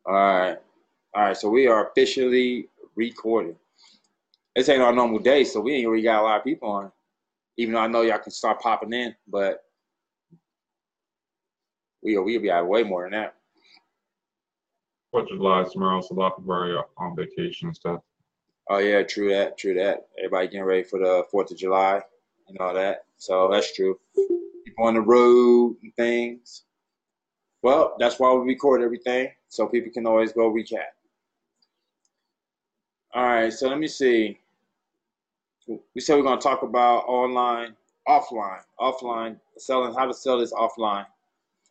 All right. All right. So we are officially recording. This ain't our normal day, so we ain't really got a lot of people on. Even though I know y'all can start popping in, but we'll be out way more than that. 4th of July tomorrow, so a lot of people are on vacation and stuff. Oh yeah, true that, true that. Everybody getting ready for the 4th of July and all that. So that's true. People on the road and things. Well, that's why we record everything, so people can always go recap. All right, so let me see. We said we're gonna talk about online, offline selling, how to sell this offline,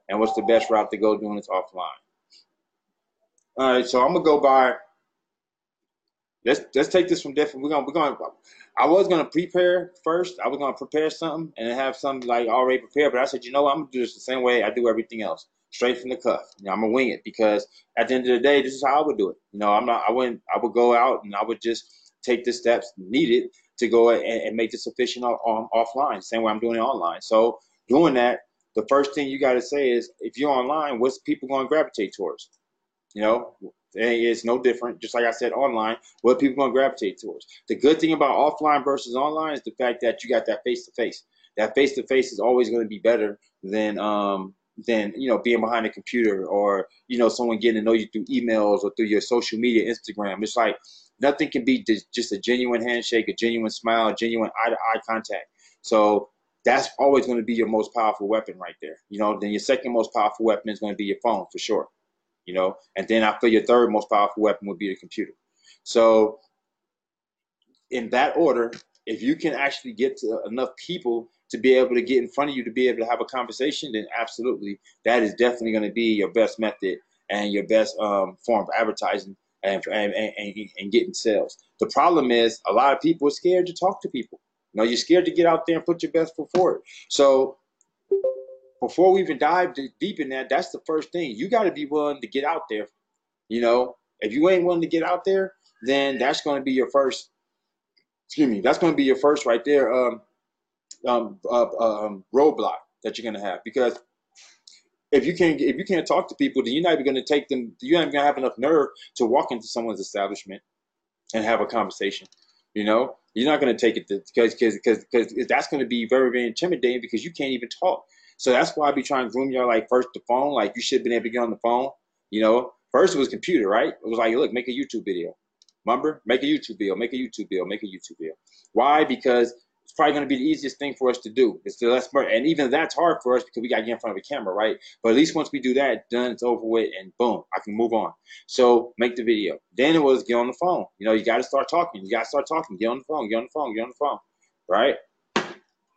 and what's the best route to go doing this offline. All right, so I'm gonna go by. Let's take this from different. We're gonna. I was gonna prepare first. I was gonna prepare something and have something like already prepared, but I said, you know what, I'm gonna do this the same way I do everything else, straight from the cuff. I'm gonna wing it because at the end of the day, this is how I would do it. I'm not. I wouldn't. I would go out and I would just take the steps needed to go and make this efficient offline, same way I'm doing it online. So doing that, the first thing you got to say is, if you're online, what's people gonna gravitate towards? You know, it's no different. Just like I said, online, what people going to gravitate towards. The good thing about offline versus online is the fact that you got that face to face. That face to face is always going to be better than being behind a computer, or someone getting to know you through emails or through your social media, Instagram. It's like nothing can beat just a genuine handshake, a genuine smile, a genuine eye to eye contact. So that's always going to be your most powerful weapon right there. Then your second most powerful weapon is going to be your phone for sure. And then I feel your third most powerful weapon would be the computer. So in that order, if you can actually get to enough people to be able to get in front of you to be able to have a conversation, then absolutely, that is definitely going to be your best method and your best form of advertising and getting sales. The problem is a lot of people are scared to talk to people. You're scared to get out there and put your best foot forward. So before we even dive deep in that, that's the first thing. You got to be willing to get out there. If you ain't willing to get out there, then that's going to be your first. Excuse me. That's going to be your first right there. Roadblock that you're going to have, because if you can't talk to people, then you're not even going to take them. You're not even going to have enough nerve to walk into someone's establishment and have a conversation. You're not going to take it because that's going to be very, very intimidating because you can't even talk. So that's why I be trying to groom y'all, like, first the phone. Like, you should have been able to get on the phone. First it was computer, right? It was like, look, make a YouTube video. Remember? Make a YouTube video, make a YouTube video, make a YouTube video. Why? Because it's probably going to be the easiest thing for us to do. It's the less, and even that's hard for us because we got to get in front of a camera, right? But at least once we do that, done, it's over with, and boom, I can move on. So make the video. Then it was get on the phone. You got to start talking. You got to start talking. Get on the phone. Get on the phone. Get on the phone. Right?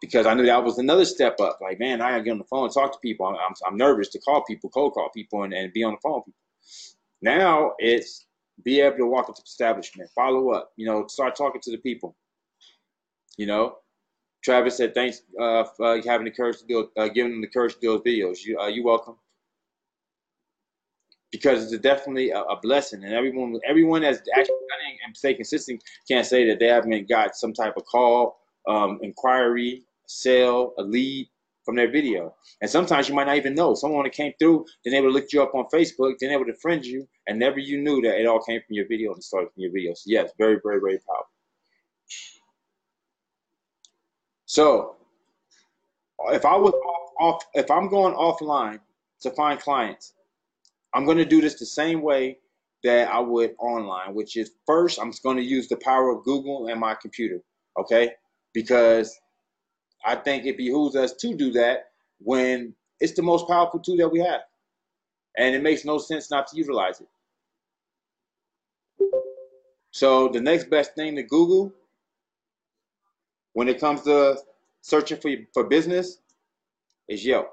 Because I knew that was another step up. Like, man, I got to get on the phone and talk to people. I'm nervous to call people, cold call people, and be on the phone with people. Now it's be able to walk into the establishment, follow up, start talking to the people. Travis said, thanks for having the courage to do, giving them the courage to do those videos. You welcome. Because it's definitely a blessing, and everyone that's actually done it and stay consistent can't say that they haven't got some type of call, inquiry, sale, a lead from their video. And sometimes you might not even know. Someone that came through, then they would look you up on Facebook, then they would friend you, and never you knew that it all came from your video and started from your video. So yes, very, very, very powerful. So if I'm going offline to find clients, I'm going to do this the same way that I would online, which is first I'm going to use the power of Google and my computer, okay? Because I think it behooves us to do that when it's the most powerful tool that we have. And it makes no sense not to utilize it. So the next best thing to Google when it comes to searching for business is Yelp.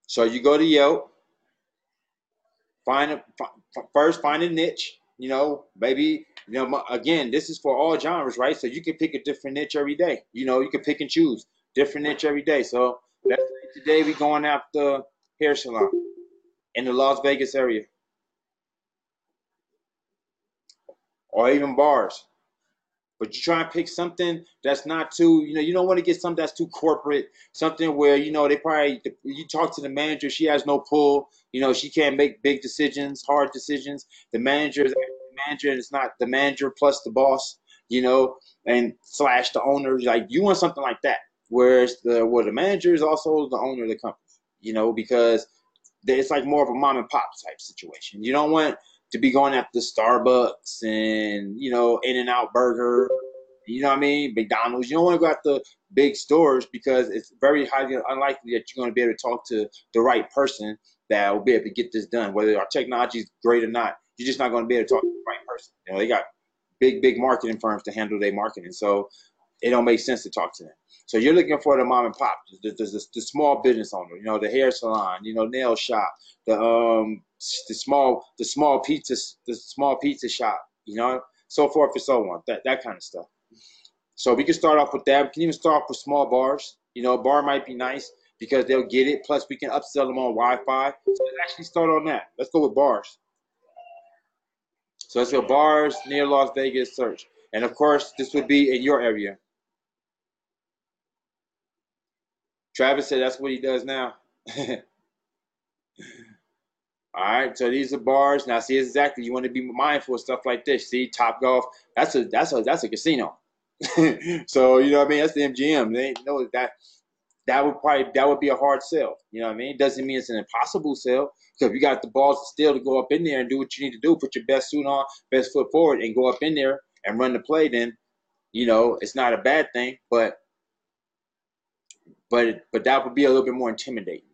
So you go to Yelp, first find a niche. Maybe again, this is for all genres, right? So you can pick a different niche every day. You can pick and choose different niche every day. So let's say today we going after hair salon in the Las Vegas area, or even bars. But you try and pick something that's not too, you don't want to get something that's too corporate, something where, they probably, you talk to the manager, she has no pull, she can't make big decisions, hard decisions. The manager is the manager, and it's not the manager plus the boss, and slash the owner. Like, you want something like that, whereas where the manager is also the owner of the company, because it's like more of a mom and pop type situation. You don't want to be going after Starbucks and In-N-Out Burger, you know what I mean, McDonald's. You don't want to go after big stores because it's very highly unlikely that you're going to be able to talk to the right person that will be able to get this done. Whether our technology is great or not, you're just not going to be able to talk to the right person. They got big marketing firms to handle their marketing, so it don't make sense to talk to them. So you're looking for the mom and pop, the small business owner, the hair salon, nail shop, the small pizza shop, so forth and so on, that kind of stuff. So we can start off with that. We can even start off with small bars. A bar might be nice because they'll get it. Plus, we can upsell them on Wi-Fi. So let's actually start on that. Let's go with bars. So let's go bars near Las Vegas, search. And of course, this would be in your area. Travis said that's what he does now. All right, so these are bars. Now, see, exactly, you want to be mindful of stuff like this. See, Top Golf, that's a casino. So you know what I mean? That's the MGM. They know that would be a hard sell. You know what I mean? It doesn't mean it's an impossible sell, because if you got the balls still to go up in there and do what you need to do, put your best suit on, best foot forward, and go up in there and run the play, then it's not a bad thing. But that would be a little bit more intimidating,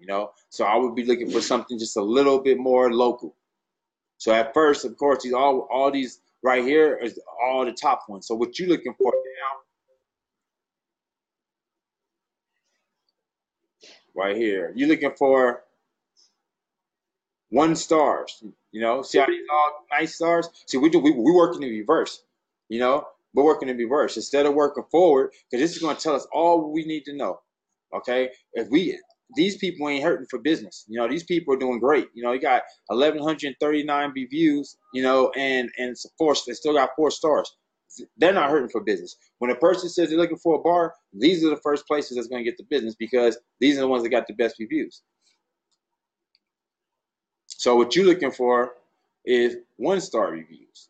So I would be looking for something just a little bit more local. So at first, of course, all these right here is all the top ones. So what you're looking for now, right here, you're looking for 1 stars. See how these all nice stars? See, we working in reverse. We're working in reverse instead of working forward, because this is going to tell us all we need to know. Okay, these people ain't hurting for business. These people are doing great. You got 1,139 reviews. And they still got 4 stars. They're not hurting for business. When a person says they're looking for a bar, these are the first places that's going to get the business, because these are the ones that got the best reviews. So what you're looking for is 1-star reviews.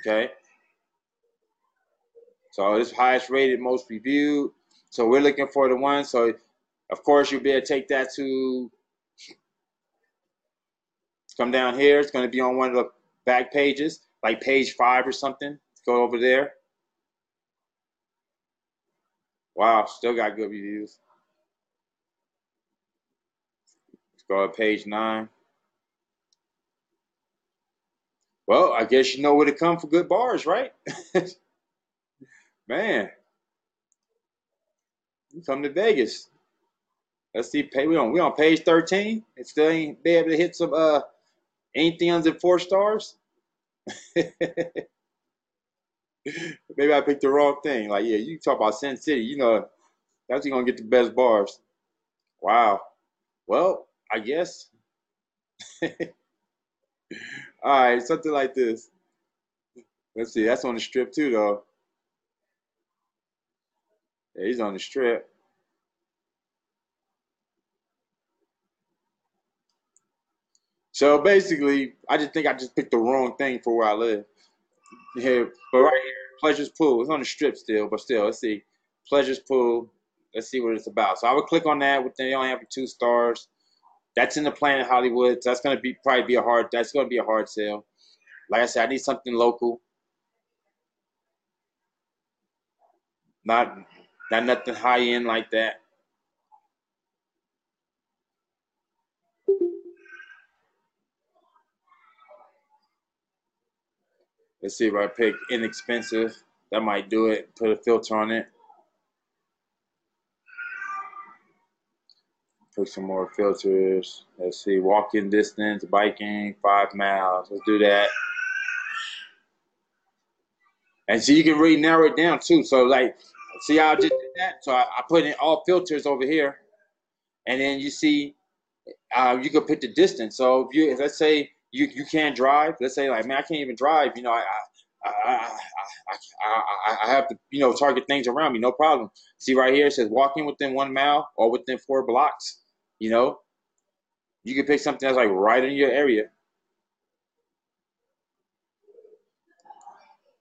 Okay. So this highest rated, most reviewed. So we're looking for the one. So of course you'll be able to take that to come down here. It's going to be on one of the back pages, like page 5 or something. Go over there. Wow, still got good reviews. Let's go to page 9. Well, I guess you know where to come for good bars, right? Man, you come to Vegas. Let's see, we on page 13. It still ain't be able to hit some anything under 4 stars. Maybe I picked the wrong thing. Like, yeah, you talk about Sin City, that's gonna get the best bars. Wow. Well, I guess. All right, something like this. Let's see. That's on the strip too, though. Yeah, he's on the strip. So basically, I just think I just picked the wrong thing for where I live. Yeah, but right here, Pleasures Pool. It's on the strip still, but still, let's see. Pleasures Pool. Let's see what it's about. So I would click on that. They only have 2 stars. That's in the Planet Hollywood. So that's gonna probably be a hard. That's gonna be a hard sale. Like I said, I need something local. Not nothing high end like that. Let's see if I pick inexpensive. That might do it. Put a filter on it. Put some more filters. Let's see. Walking distance, biking, 5 miles. Let's do that. And so you can really narrow it down too. So like, see how I just did that? So I put in all filters over here. And then you see, you can put the distance. So if let's say you can't drive, let's say like, man, I can't even drive. I have to, target things around me, no problem. See right here, it says walking within 1 mile or within 4 blocks. You know, you can pick something that's like right in your area.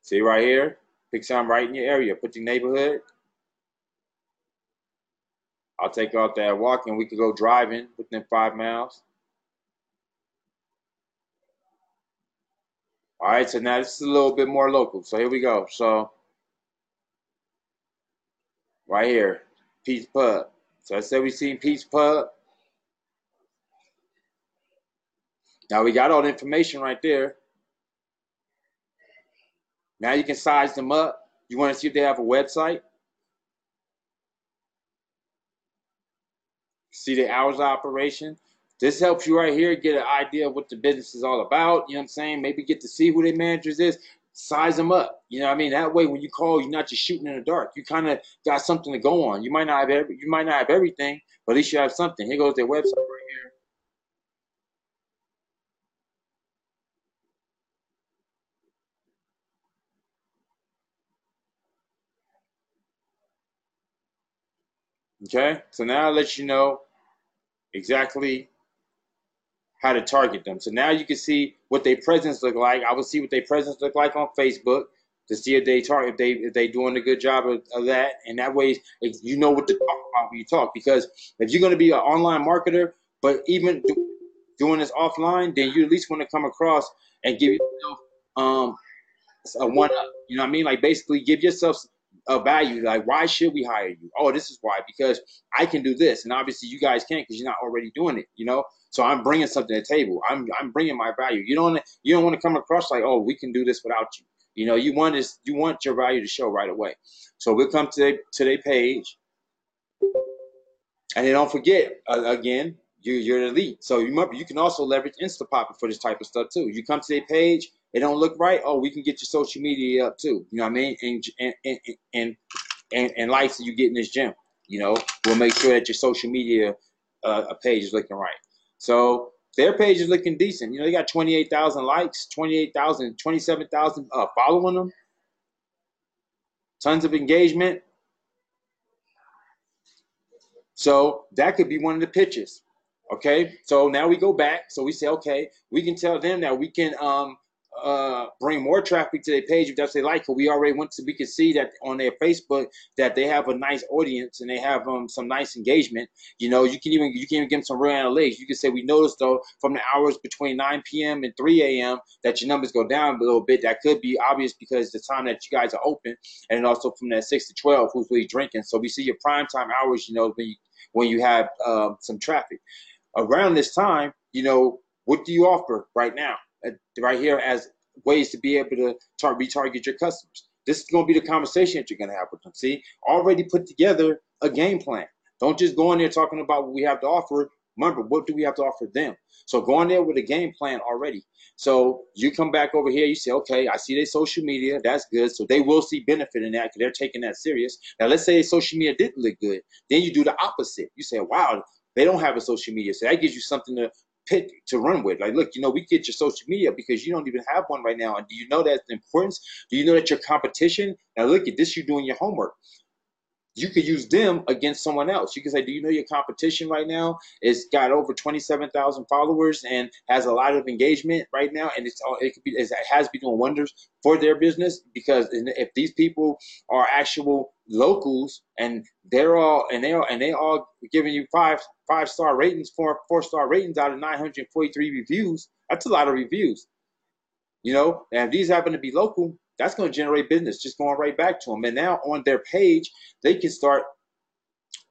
See right here, pick something right in your area. Put your neighborhood. I'll take off that walking. We could go driving within 5 miles. All right, so now this is a little bit more local. So here we go. So right here, Pete's Pub. So I said we seen Pete's Pub. Now we got all the information right there. Now you can size them up. You want to see if they have a website? See the hours of operation. This helps you right here get an idea of what the business is all about. You know what I'm saying? Maybe get to see who their managers is. Size them up. You know what I mean? That way, when you call, you're not just shooting in the dark. You kind of got something to go on. You might not have everything, but at least you have something. Here goes their website right here. Okay, so now I'll let you know exactly how to target them. So now you can see what their presence look like. I will see what their presence look like on Facebook to see if they target if they doing a good job of that. And that way, you know what to talk about when you talk. Because if you're going to be an online marketer, but even doing this offline, then you at least want to come across and give yourself a one up. You know what I mean? Like basically give yourself a value. Like, why should we hire you? Oh, this is why, because I can do this, and obviously you guys can't because you're not already doing it. So I'm bringing something to the table. I'm bringing my value. You don't want to come across like, oh, we can do this without you. You want your value to show right away. So we'll come to their page, and then don't forget again. You're an elite. So remember, you can also leverage Instapopping for this type of stuff too. You come to their page, it don't look right. Oh, we can get your social media up too. You know what I mean? And likes that you get in this gym. We'll make sure that your social media page is looking right. So their page is looking decent. They got 28,000 likes, 28,000, 27,000 following them. Tons of engagement. So that could be one of the pitches. Okay, so now we go back. So we say, okay, we can tell them that we can bring more traffic to their page if that's what they like. Because we already we can see that on their Facebook that they have a nice audience and they have some nice engagement. You can even give them some real analytics. You can say, we noticed though from the hours between 9 p.m. and 3 a.m. that your numbers go down a little bit. That could be obvious because the time that you guys are open, and also from that 6 to 12, who's really drinking. So we see your prime time hours. When you have some traffic. Around this time, what do you offer right now? Right here as ways to be able to retarget your customers. This is going to be the conversation that you're going to have with them. See, already put together a game plan. Don't just go in there talking about what we have to offer. Remember, what do we have to offer them? So go in there with a game plan already. So you come back over here, you say, okay, I see their social media. That's good. So they will see benefit in that because they're taking that serious. Now, let's say social media didn't look good. Then you do the opposite. You say, wow, they don't have a social media. So that gives you something to pick to run with. Like, look, we get your social media because you don't even have one right now. And do you know that's the importance? Do you know that your competition? Now, look at this, you're doing your homework. You could use them against someone else. You can say, do you know your competition right now is got over 27,000 followers and has a lot of engagement right now, and it has been doing wonders for their business, because if these people are actual locals and they all giving you five-star ratings, 4-star ratings out of 943 reviews, that's a lot of reviews. And if these happen to be local, that's going to generate business, just going right back to them. And now on their page, they can start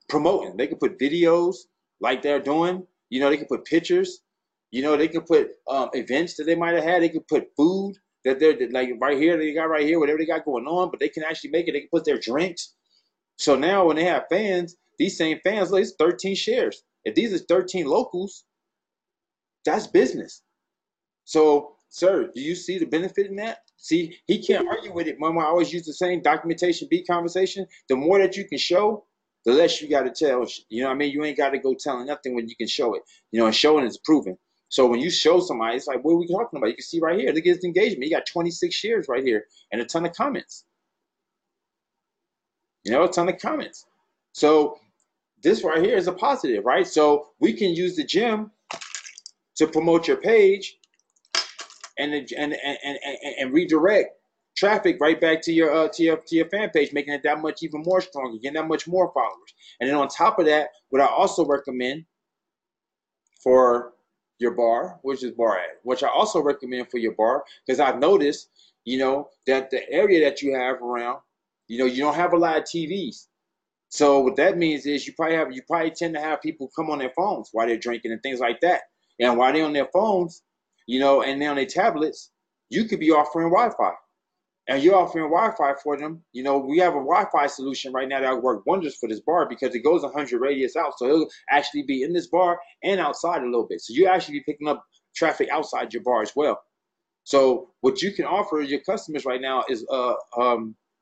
promoting. They can put videos like they're doing. They can put pictures. They can put events that they might have had. They can put food that they're like right here. They got right here, whatever they got going on, but they can actually make it. They can put their drinks. So now when they have fans, these same fans, look, it's 13 shares. If these are 13 locals, that's business. So, sir, do you see the benefit in that? See, he can't argue with it. Mama, I always use the same documentation beat conversation. The more that you can show, the less you got to tell. You know what I mean? You ain't got to go telling nothing when you can show it. And showing is proven. So when you show somebody, it's like, what are we talking about? You can see right here. Look at his engagement. He got 26 shares right here and a ton of comments. A ton of comments. So this right here is a positive, right? So we can use the gym to promote your page and redirect traffic right back to your fan page, making it that much even more stronger, getting that much more followers. And then on top of that, what I also recommend for your bar, which is bar ad, which I also recommend for your bar, because I've noticed, that the area that you have around, you don't have a lot of TVs. So what that means is you probably tend to have people come on their phones while they're drinking and things like that. And while they're on their phones, and they're on their tablets, you could be offering Wi-Fi. And you're offering Wi-Fi for them. We have a Wi-Fi solution right now that will work wonders for this bar because it goes 100 radius out. So it'll actually be in this bar and outside a little bit. So you actually be picking up traffic outside your bar as well. So what you can offer your customers right now is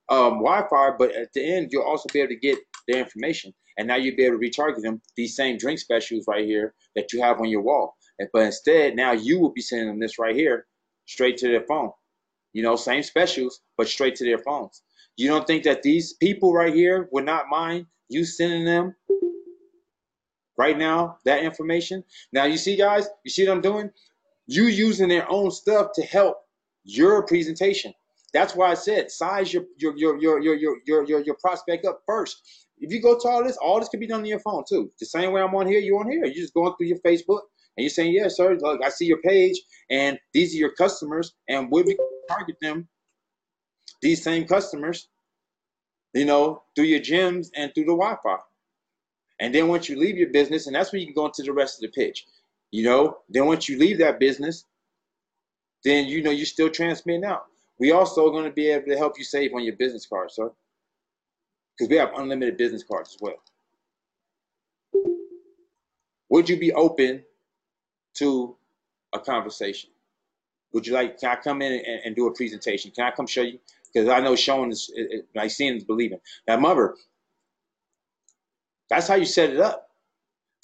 Wi-Fi, but at the end, you'll also be able to get their information. And now you'll be able to retarget them these same drink specials right here that you have on your wall. But instead, now you will be sending them this right here straight to their phone. Same specials, but straight to their phones. You don't think that these people right here would not mind you sending them right now that information? Now, you see, guys, you see what I'm doing? You using their own stuff to help your presentation. That's why I said size your prospect up first. If you go to all this can be done on your phone too. The same way I'm on here, you're on here. You're just going through your Facebook and you're saying, yeah, sir, look, I see your page and these are your customers, and we'll be target them, these same customers, through your gyms and through the Wi-Fi. And then once you leave your business, and that's when you can go into the rest of the pitch. Then once you leave that business, then you're still transmitting out. We also are going to be able to help you save on your business cards, sir. Because we have unlimited business cards as well. Would you be open to a conversation? Would you like, can I come in and do a presentation? Can I come show you? Because I know showing is, like seeing is believing. Now, mother, that's how you set it up.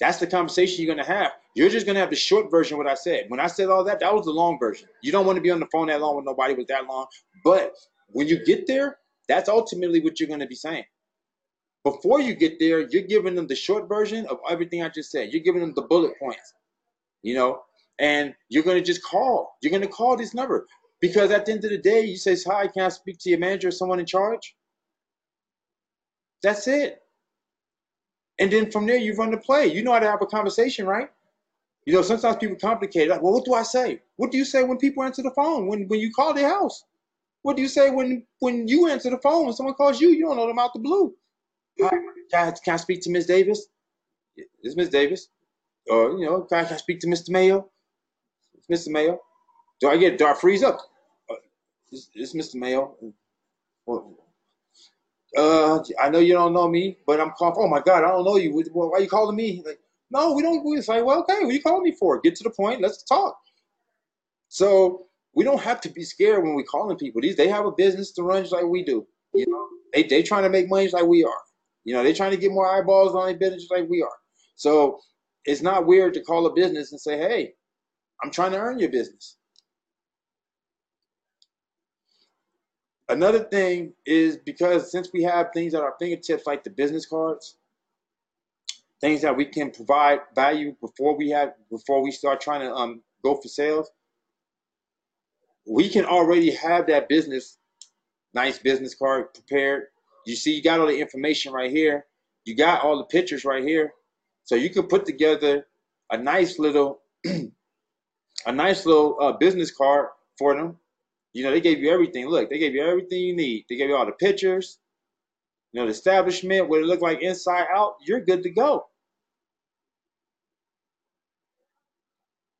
That's the conversation you're going to have. You're just going to have the short version of what I said. When I said all that, that was the long version. You don't want to be on the phone that long with nobody with that long. But when you get there, that's ultimately what you're going to be saying. Before you get there, you're giving them the short version of everything I just said. You're giving them the bullet points, and you're going to just call. You're going to call this number because at the end of the day, you say, hi, can I speak to your manager or someone in charge? That's it. And then from there, you run the play. You know how to have a conversation, right? Sometimes people complicate it. Like, well, what do I say? What do you say when people answer the phone? When you call their house? What do you say when you answer the phone? When someone calls you, you don't know them out the blue. Hi, can I speak to Ms. Davis? It's Ms. Davis. Or, can I speak to Mr. Mayo? It's Mr. Mayo. Do I freeze up? It's Mr. Mayo. I know you don't know me, but I'm calling. Oh my God, I don't know you. Why are you calling me? Like, no, we don't. It's like, well, okay, what are you calling me for? Get to the point. Let's talk. So we don't have to be scared when we're calling people. They have a business to run just like we do. They trying to make money just like we are. They're trying to get more eyeballs on their business just like we are. So it's not weird to call a business and say, hey, I'm trying to earn your business. Another thing is because since we have things at our fingertips like the business cards, things that we can provide value before we start trying to go for sales, we can already have that nice business card prepared. You see, you got all the information right here. You got all the pictures right here. So you can put together a nice little business card for them. They gave you everything. Look, they gave you everything you need. They gave you all the pictures, the establishment, what it looked like inside out. You're good to go.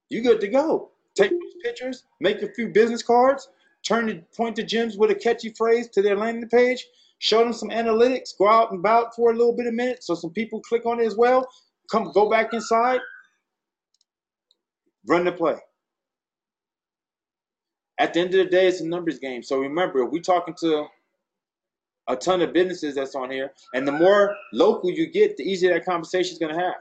You're good to go. Take those pictures, make a few business cards, point the gyms with a catchy phrase to their landing page, show them some analytics, go out and about for a little bit of minute so some people click on it as well. Go back inside, run the play. At the end of the day, it's a numbers game. So remember, we're talking to a ton of businesses that's on here, and the more local you get, the easier that conversation is going to have.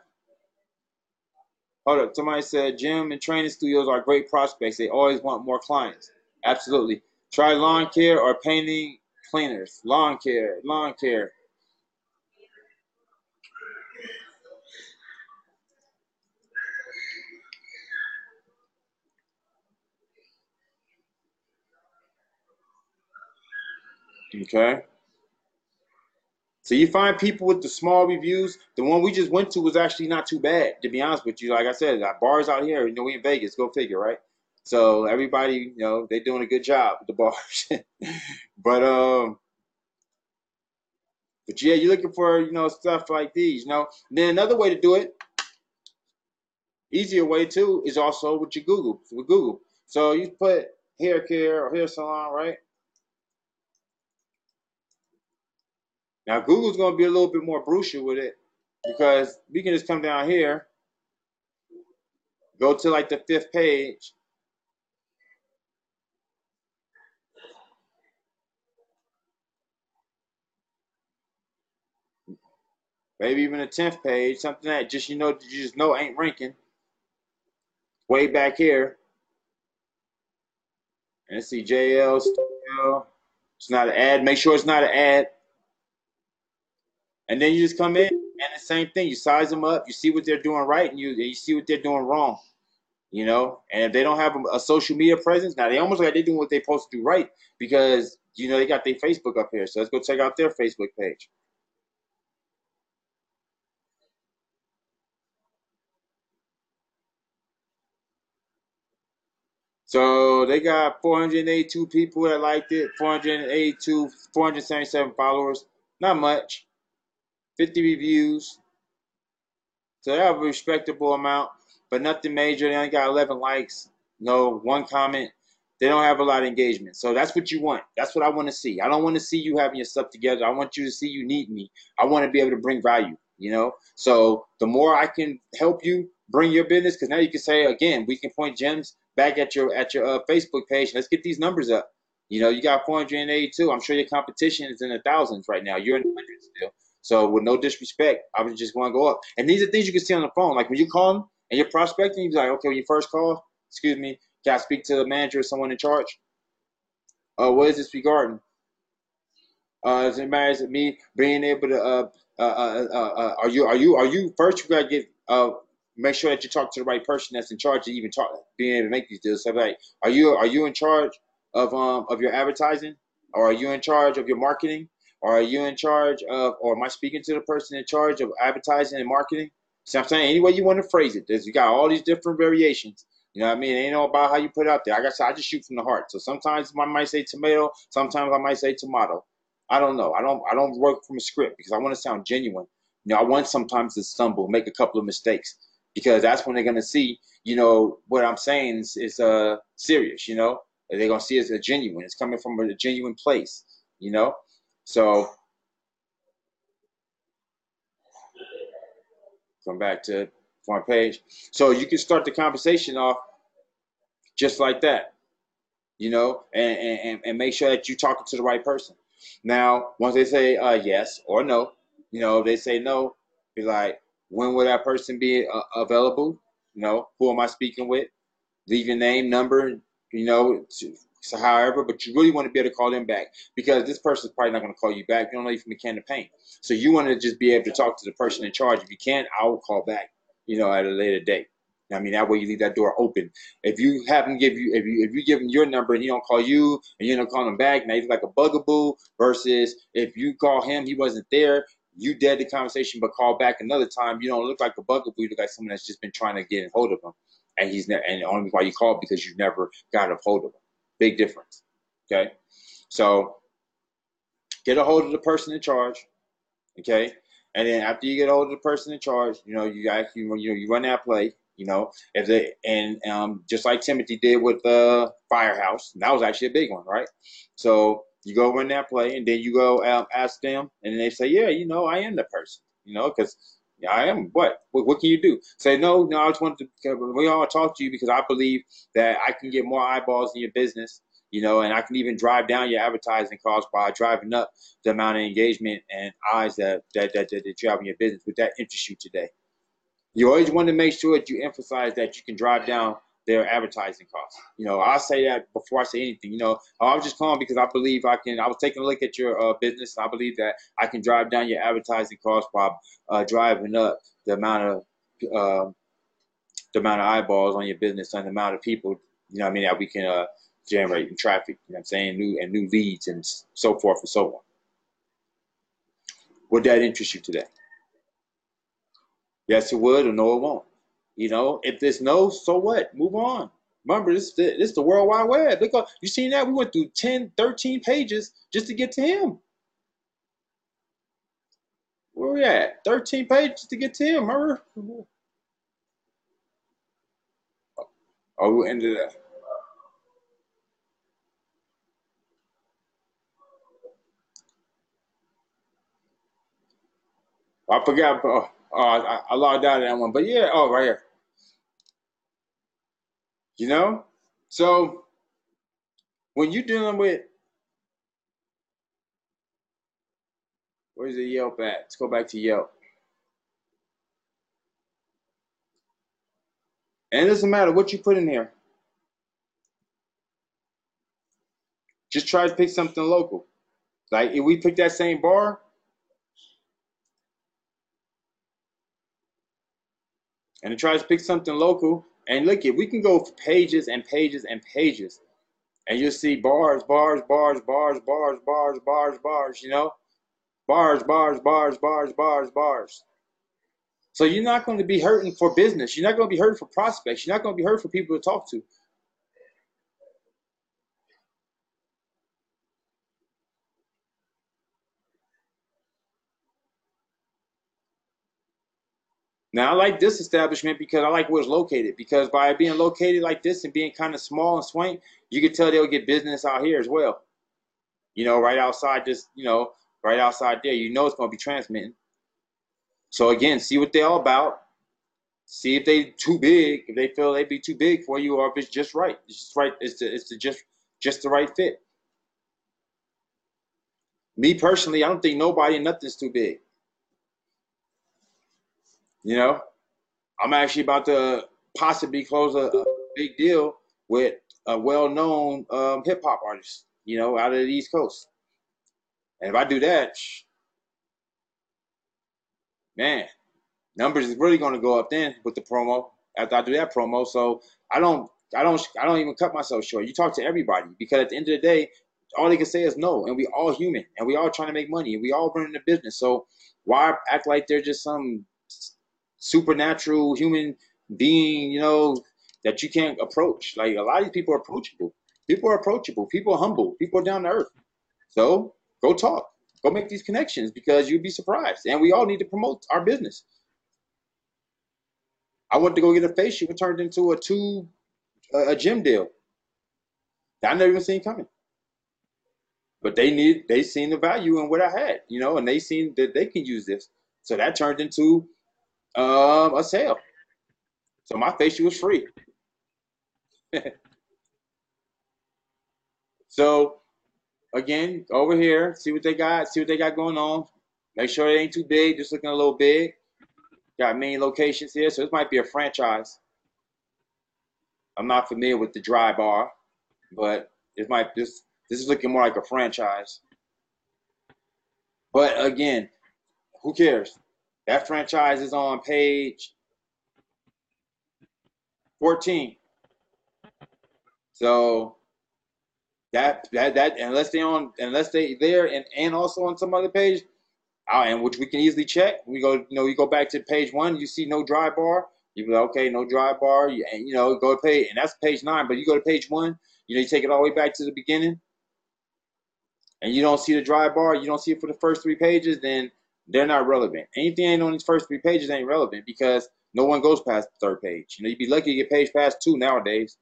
Hold up. Somebody said gym and training studios are great prospects. They always want more clients. Absolutely. Try lawn care or painting cleaners. Lawn care. Lawn care. Okay. So you find people with the small reviews. The one we just went to was actually not too bad, to be honest with you. Like I said, got bars out here. You know, we in Vegas. Go figure, right? So everybody, you know, they're doing a good job with the bars. but but yeah, you're looking for, you know, stuff like these. You know, and then another way to do it, easier way too, is also with your Google. With Google, so you put hair care or hair salon, right? Now Google's gonna be a little bit more brutal with it because we can just come down here, go to like the fifth page, maybe even the 10th page, something that just you just know ain't ranking. Way back here, and see JL Studio. It's not an ad. Make sure it's not an ad. And then you just come in and the same thing. You size them up. You see what they're doing right, and you see what they're doing wrong. You know, and if they don't have a social media presence, now they almost like they're doing what they're supposed to do right because you know they got their Facebook up here. So let's go check out their Facebook page. So they got 482 people that liked it, 482, 477 followers. Not much. 50 reviews. So they have a respectable amount, but nothing major. They only got 11 likes, no one comment. They don't have a lot of engagement. So that's what you want. That's what I want to see. I don't want to see you having your stuff together. I want you to see you need me. I want to be able to bring value, you know? So the more I can help you bring your business, because now you can say, again, we can point gems back at your Facebook page. Let's get these numbers up. You know, you got 482. I'm sure your competition is in the thousands right now. You're in the hundreds still. So with no disrespect, I was just going to go up. And these are things you can see on the phone. Like when you call them and you're prospecting, you're like, okay, when you first call, excuse me, can I speak to the manager or someone in charge? What is this regarding? As it matters to me being able to are you first you gotta get make sure that you talk to the right person that's in charge of even talk being able to make these deals. So like are you in charge of your advertising, or are you in charge of your marketing, or are you in charge of, or am I speaking to the person in charge of advertising and marketing? See what I'm saying? Any way you want to phrase it, you got all these different variations. You know what I mean? It ain't all about how you put it out there. I just shoot from the heart. So sometimes I might say tomato, sometimes I might say tomato. I don't know. I don't work from a script because I want to sound genuine. You know, I want sometimes to stumble, make a couple of mistakes because that's when they're gonna see, you know, what I'm saying is serious. You know, they're gonna see it as a genuine. It's coming from a genuine place. You know, so come back to front page. So you can start the conversation off just like that. You know, and make sure that you're talking to the right person. Now, once they say yes or no, you know, if they say no, be like, when will that person be available? You know, who am I speaking with? Leave your name, number, you know, so however, but you really want to be able to call them back because this person's probably not going to call you back. You don't know you from a can of paint. So you want to just be able to talk to the person in charge. If you can't, I will call back, you know, at a later date. I mean, that way you leave that door open. If you happen to if you give him your number and he don't call you and you don't call him back, now he's like a bugaboo. Versus if you call him, he wasn't there, you dead the conversation, but call back another time. You don't look like a bugaboo. You look like someone that's just been trying to get a hold of him, and and the only why you called because you never got a hold of him. Big difference. Okay, so get a hold of the person in charge. Okay, and then after you get a hold of the person in charge, you know you run that play. You know, if they and just like Timothy did with Firehouse, that was actually a big one, right? So you go run that play, and then you go ask them, and then they say, yeah, you know, I am the person, you know, because yeah, I am. What can you do? Say no, no. I just wanted to. We all talk to you because I believe that I can get more eyeballs in your business, you know, and I can even drive down your advertising costs by driving up the amount of engagement and eyes that you have in your business. Would that interest you today? You always want to make sure that you emphasize that you can drive down their advertising costs. I'll say that before I say anything. I was just calling because I believe I can. I was taking a look at your business. And I believe that I can drive down your advertising costs while driving up the amount of eyeballs on your business and the amount of people. That we can generate in traffic. I'm saying, new leads and so forth and so on. Would that interest you today? Yes, it would, or no, it won't. If there's no, so what? Move on. Remember, this is the World Wide Web. Look, you seen that? We went through 10, 13 pages just to get to him. Where we at? 13 pages to get to him, remember? Oh, we ended that. I forgot. I logged out of that one. But yeah, right here. So when you're dealing with, where's the Yelp at? Let's go back to Yelp. And it doesn't matter what you put in here. Just try to pick something local. Like if we pick that same bar, and it tries to pick something local, and look, if we can go for pages and pages and pages, and you'll see bars, bars, bars, bars, bars, bars, bars, bars, bars, bars, bars, bars, bars, bars. So you're not going to be hurting for business. You're not going to be hurting for prospects. You're not going to be hurting for people to talk to. Now, I like this establishment because I like where it's located. Because by being located like this and being kind of small and swank, you can tell they'll get business out here as well. Right outside this, right outside there, it's going to be transmitting. So again, see what they're all about. See if they too big, if they feel they'd be too big for you, or if it's just right. It's just right. Just the right fit. Me personally, I don't think nobody and nothing's too big. I'm actually about to possibly close a big deal with a well-known hip hop artist, out of the East Coast. And if I do that, man, numbers is really going to go up then with the promo after I do that promo. So I don't even cut myself short. You talk to everybody because at the end of the day, all they can say is no, and we all human, and we all trying to make money, and we all running the business. So why act like they're just some supernatural human being, that you can't approach? Like a lot of these people are approachable. People are approachable. People are humble. People are down to earth. So go talk. Go make these connections because you'd be surprised. And we all need to promote our business. I went to go get a facial. It turned into a gym deal that I never even seen coming. But they seen the value in what I had, and they seen that they can use this. So that turned into a sale. So my facial was free. So again, over here, see what they got going on. Make sure it ain't too big, just looking a little big. Got many locations here, so this might be a franchise. I'm not familiar with the dry bar, but this is looking more like a franchise. But again, who cares? That franchise is on page 14. So that unless they there and also on some other page, and which we can easily check. You go back to page 1, you see no dry bar. You be like, okay, no dry bar. Go to page, and that's page 9. But you go to page 1, you take it all the way back to the beginning, and you don't see the dry bar. You don't see it for the first 3 pages. Then they're not relevant. Anything ain't on these first 3 pages ain't relevant because no one goes past the 3rd page. You'd be lucky to get page past 2 nowadays.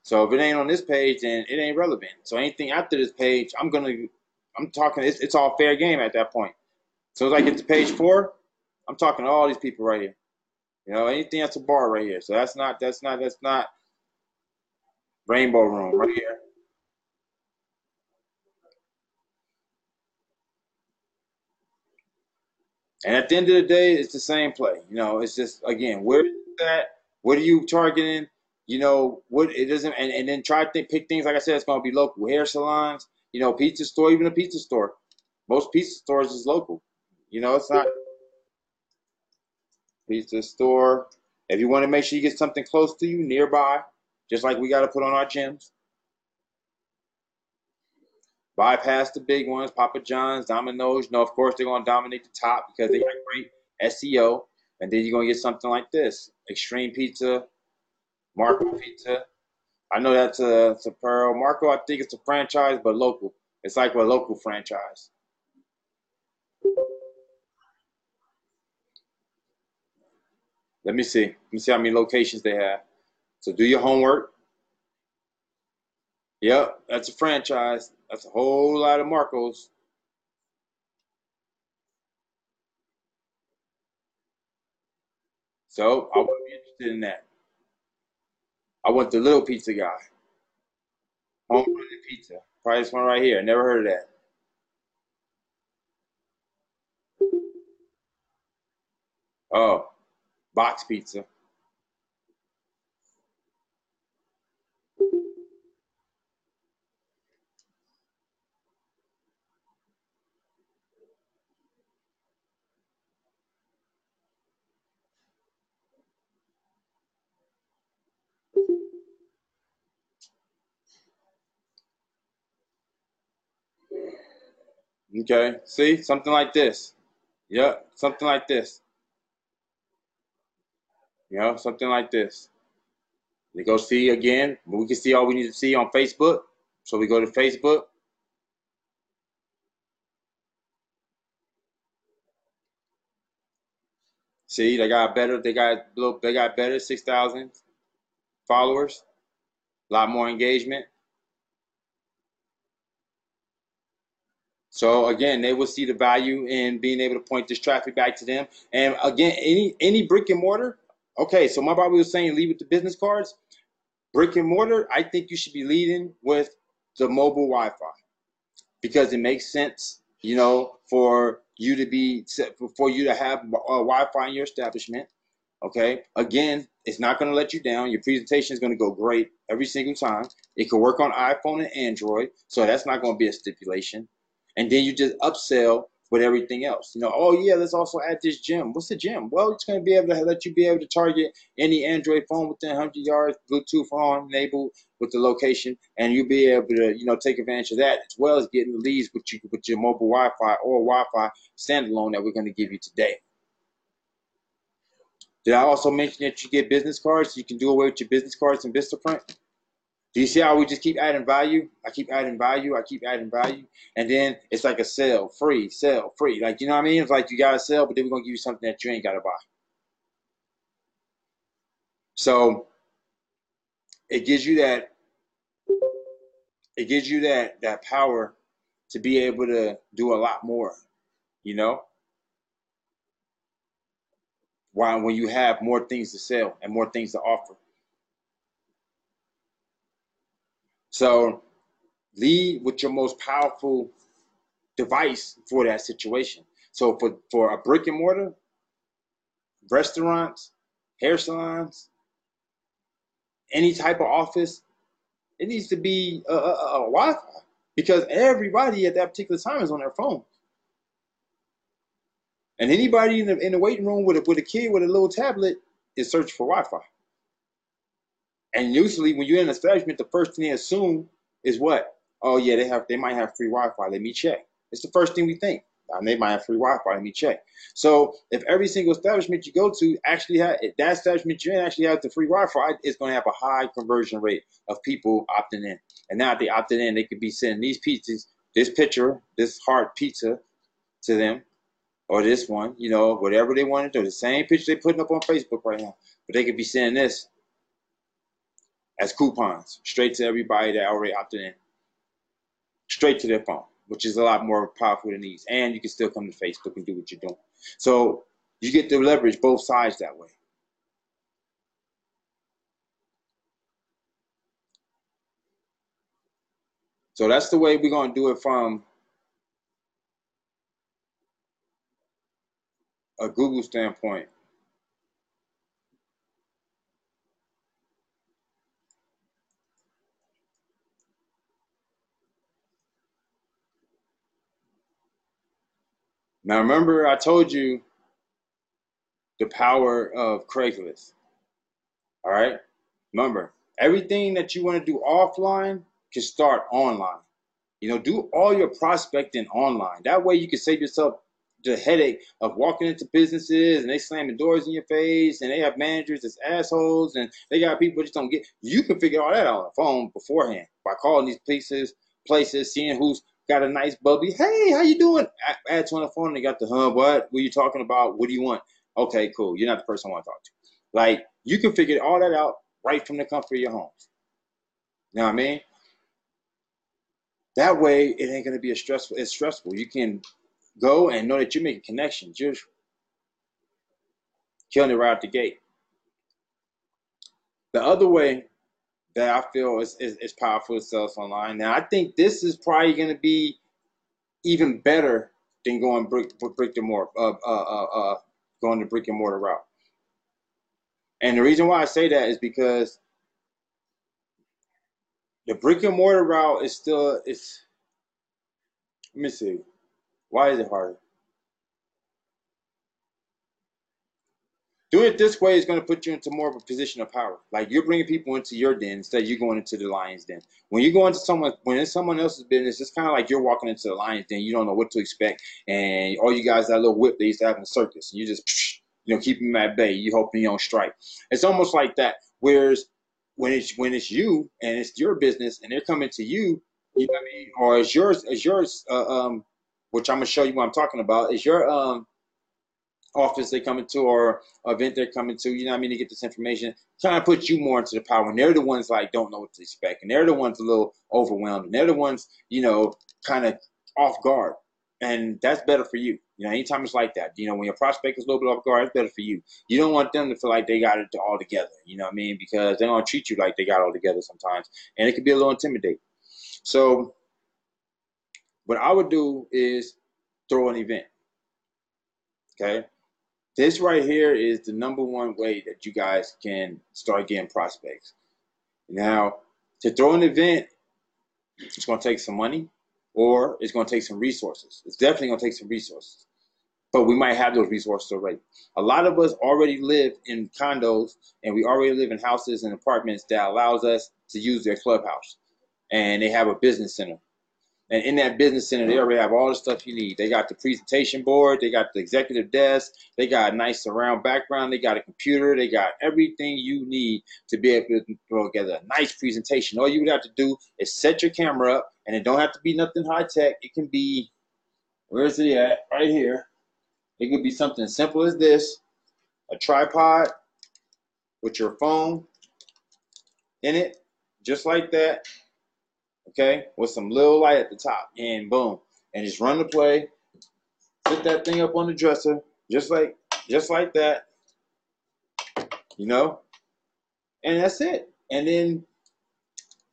So if it ain't on this page, then it ain't relevant. So anything after this page, I'm talking. It's all fair game at that point. So as I get to page 4, I'm talking to all these people right here. Anything that's a bar right here. So that's not Rainbow Room right here. And at the end of the day, it's the same play. You know, it's just again, where is that? What are you targeting? You know, what it doesn't, and then try to pick things like I said. It's going to be local hair salons. You know, pizza store, even a pizza store. Most pizza stores is local. You know, it's not pizza store. If you want to make sure you get something close to you, nearby, just like we got to put on our gyms. Bypass the big ones, Papa John's, Domino's. You know, of course, they're going to dominate the top because they got great SEO. And then you're going to get something like this Extreme Pizza, Marco Pizza. I know that's a Pearl. Marco, I think it's a franchise, but local. It's like a local franchise. Let me see. Let me see how many locations they have. So do your homework. Yep, that's a franchise. That's a whole lot of Marcos. So I wouldn't be interested in that. I want the little pizza guy. Home pizza. Probably this one right here. Never heard of that. Oh, box pizza. Okay. See? Something like this. Yep. Something like this. You know, something like this. We go see again. We can see all we need to see on Facebook. So we go to Facebook. See, they got better. They got better. 6,000 followers. A lot more engagement. So again, they will see the value in being able to point this traffic back to them. And again, any brick and mortar. Okay, so my Bobby was saying lead with the business cards. Brick and mortar, I think you should be leading with the mobile Wi-Fi because it makes sense, you know, for you to be for you to have Wi-Fi in your establishment. Okay, again, it's not going to let you down. Your presentation is going to go great every single time. It can work on iPhone and Android, so that's not going to be a stipulation. And then you just upsell with everything else. You know, oh yeah, let's also add this gym. What's the gym? Well, it's going to be able to let you be able to target any Android phone within 100 yards, Bluetooth on enabled with the location, and you'll be able to, you know, take advantage of that as well as getting the leads with your mobile Wi-Fi or Wi-Fi standalone that we're going to give you today. Did I also mention that you get business cards? You can do away with your business cards in Vistaprint. Do you see how we just keep adding value? I keep adding value. I keep adding value. And then it's like a sell, free. Like, you know what I mean? It's like you got to sell, but then we're going to give you something that you ain't got to buy. So it gives you that, that power to be able to do a lot more, you know, while when you have more things to sell and more things to offer. So lead with your most powerful device for that situation. So for a brick and mortar, restaurants, hair salons, any type of office, it needs to be a Wi-Fi because everybody at that particular time is on their phone. And anybody in the waiting room with a kid with a little tablet is searching for Wi-Fi. And usually when you're in an establishment, the first thing they assume is what? Oh yeah, they might have free Wi-Fi. Let me check. It's the first thing we think. They might have free Wi-Fi. Let me check. So if every single establishment you go to actually have that establishment you're in actually has the free Wi-Fi, it's going to have a high conversion rate of people opting in. And now if they opted in, they could be sending these pizzas, this picture, this heart pizza to them, or this one, you know, whatever they want to do. The same picture they're putting up on Facebook right now, but they could be sending this as coupons straight to everybody that already opted in, straight to their phone, which is a lot more powerful than these. And you can still come to Facebook and do what you're doing. So you get to leverage both sides that way. So that's the way we're going to do it from a Google standpoint, now remember I told you the power of Craigslist. All right. Remember, everything that you want to do offline can start online. Do all your prospecting online. That way you can save yourself the headache of walking into businesses and they slamming doors in your face and they have managers that's assholes and they got people just don't get. You can figure all that out on the phone beforehand by calling these places, seeing who's got a nice bubbly. Hey, how you doing? Add to on the phone. They got the what? What are you talking about? What do you want? Okay, cool. You're not the person I want to talk to. Like you can figure all that out right from the comfort of your homes. You know what I mean? That way, it ain't gonna be It's stressful. You can go and know that you're making connections. You're killing it right out the gate. The other way that I feel is powerful to sell online. Now, I think this is probably gonna be even better than going brick and mortar, going the brick and mortar route. And the reason why I say that is because the brick and mortar route is still it's. Let me see. Why is it harder? Doing it this way is going to put you into more of a position of power. Like you're bringing people into your den instead of you going into the lion's den. When you go into when it's someone else's business, it's kind of like you're walking into the lion's den. You don't know what to expect, and all you guys that little whip they used to have in the circus, and you just keep them at bay. You hoping you don't strike. It's almost like that. Whereas when it's you and it's your business and they're coming to you, you know what I mean, or it's yours, which I'm gonna show you what I'm talking about. Is your office they're coming to or event they're coming to, you know what I mean, to get this information, kind of put you more into the power. And they're the ones like don't know what to expect. And they're the ones a little overwhelmed. And they're the ones, kind of off guard. And that's better for you. Anytime it's like that, when your prospect is a little bit off guard, it's better for you. You don't want them to feel like they got it all together, you know what I mean? Because they're going to treat you like they got it all together sometimes. And it can be a little intimidating. So what I would do is throw an event. Okay. This right here is the number one way that you guys can start getting prospects. Now, to throw an event, it's going to take some money or it's going to take some resources. It's definitely going to take some resources, but we might have those resources already. A lot of us already live in condos and we already live in houses and apartments that allows us to use their clubhouse, and they have a business center. And in that business center, they already have all the stuff you need. They got the presentation board. They got the executive desk. They got a nice surround background. They got a computer. They got everything you need to be able to throw together a nice presentation. All you would have to do is set your camera up, and it don't have to be nothing high tech. It can be, where is it at? Right here. It could be something simple as this, a tripod with your phone in it, just like that. Okay, with some little light at the top, and boom, and just run the play, put that thing up on the dresser, just like that, and that's it. And then,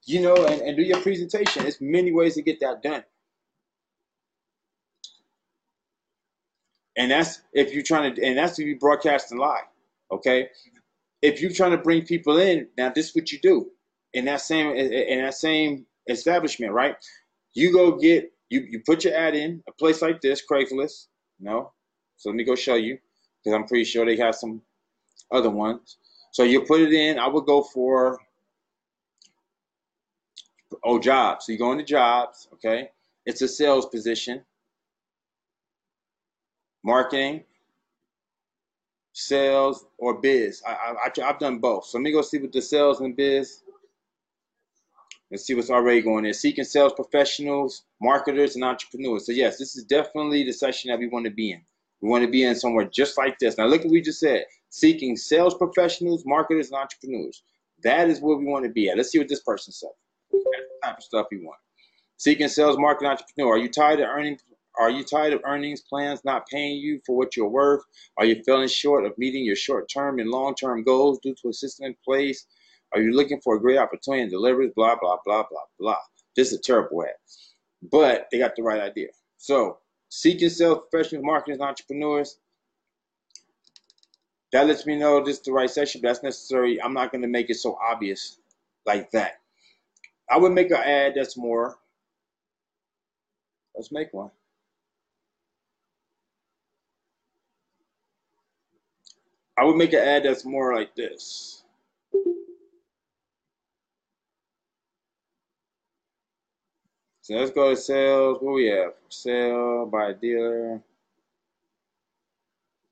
and do your presentation. There's many ways to get that done. And that's if you're trying to, and that's if you're broadcasting live. Okay, if you're trying to bring people in, now this is what you do in that same establishment, right? You go get you put your ad in a place like this, Craigslist. So let me go show you, because I'm pretty sure they have some other ones. So you put it in. I would go for jobs. So you go into jobs. Okay, it's a sales position. Marketing, sales, or biz. I've done both. So let me go see what the sales and biz. Let's see what's already going there. Seeking sales professionals, marketers, and entrepreneurs. So yes, this is definitely the section that we want to be in. We want to be in somewhere just like this. Now look at what we just said. Seeking sales professionals, marketers, and entrepreneurs. That is where we want to be at. Let's see what this person said. That's the type of stuff we want. Seeking sales, marketing, entrepreneur. Are you tired of earnings plans not paying you for what you're worth? Are you feeling short of meeting your short-term and long-term goals due to a system in place? Are you looking for a great opportunity and delivers? Blah, blah, blah, blah, blah. This is a terrible ad, but they got the right idea. So, seeking sales professionals, marketers, and entrepreneurs. That lets me know this is the right section, but that's necessary. I'm not going to make it so obvious like that. I would make an ad that's more. Let's make one. I would make an ad that's more like this. So let's go to sales. What we have? Sale by a dealer.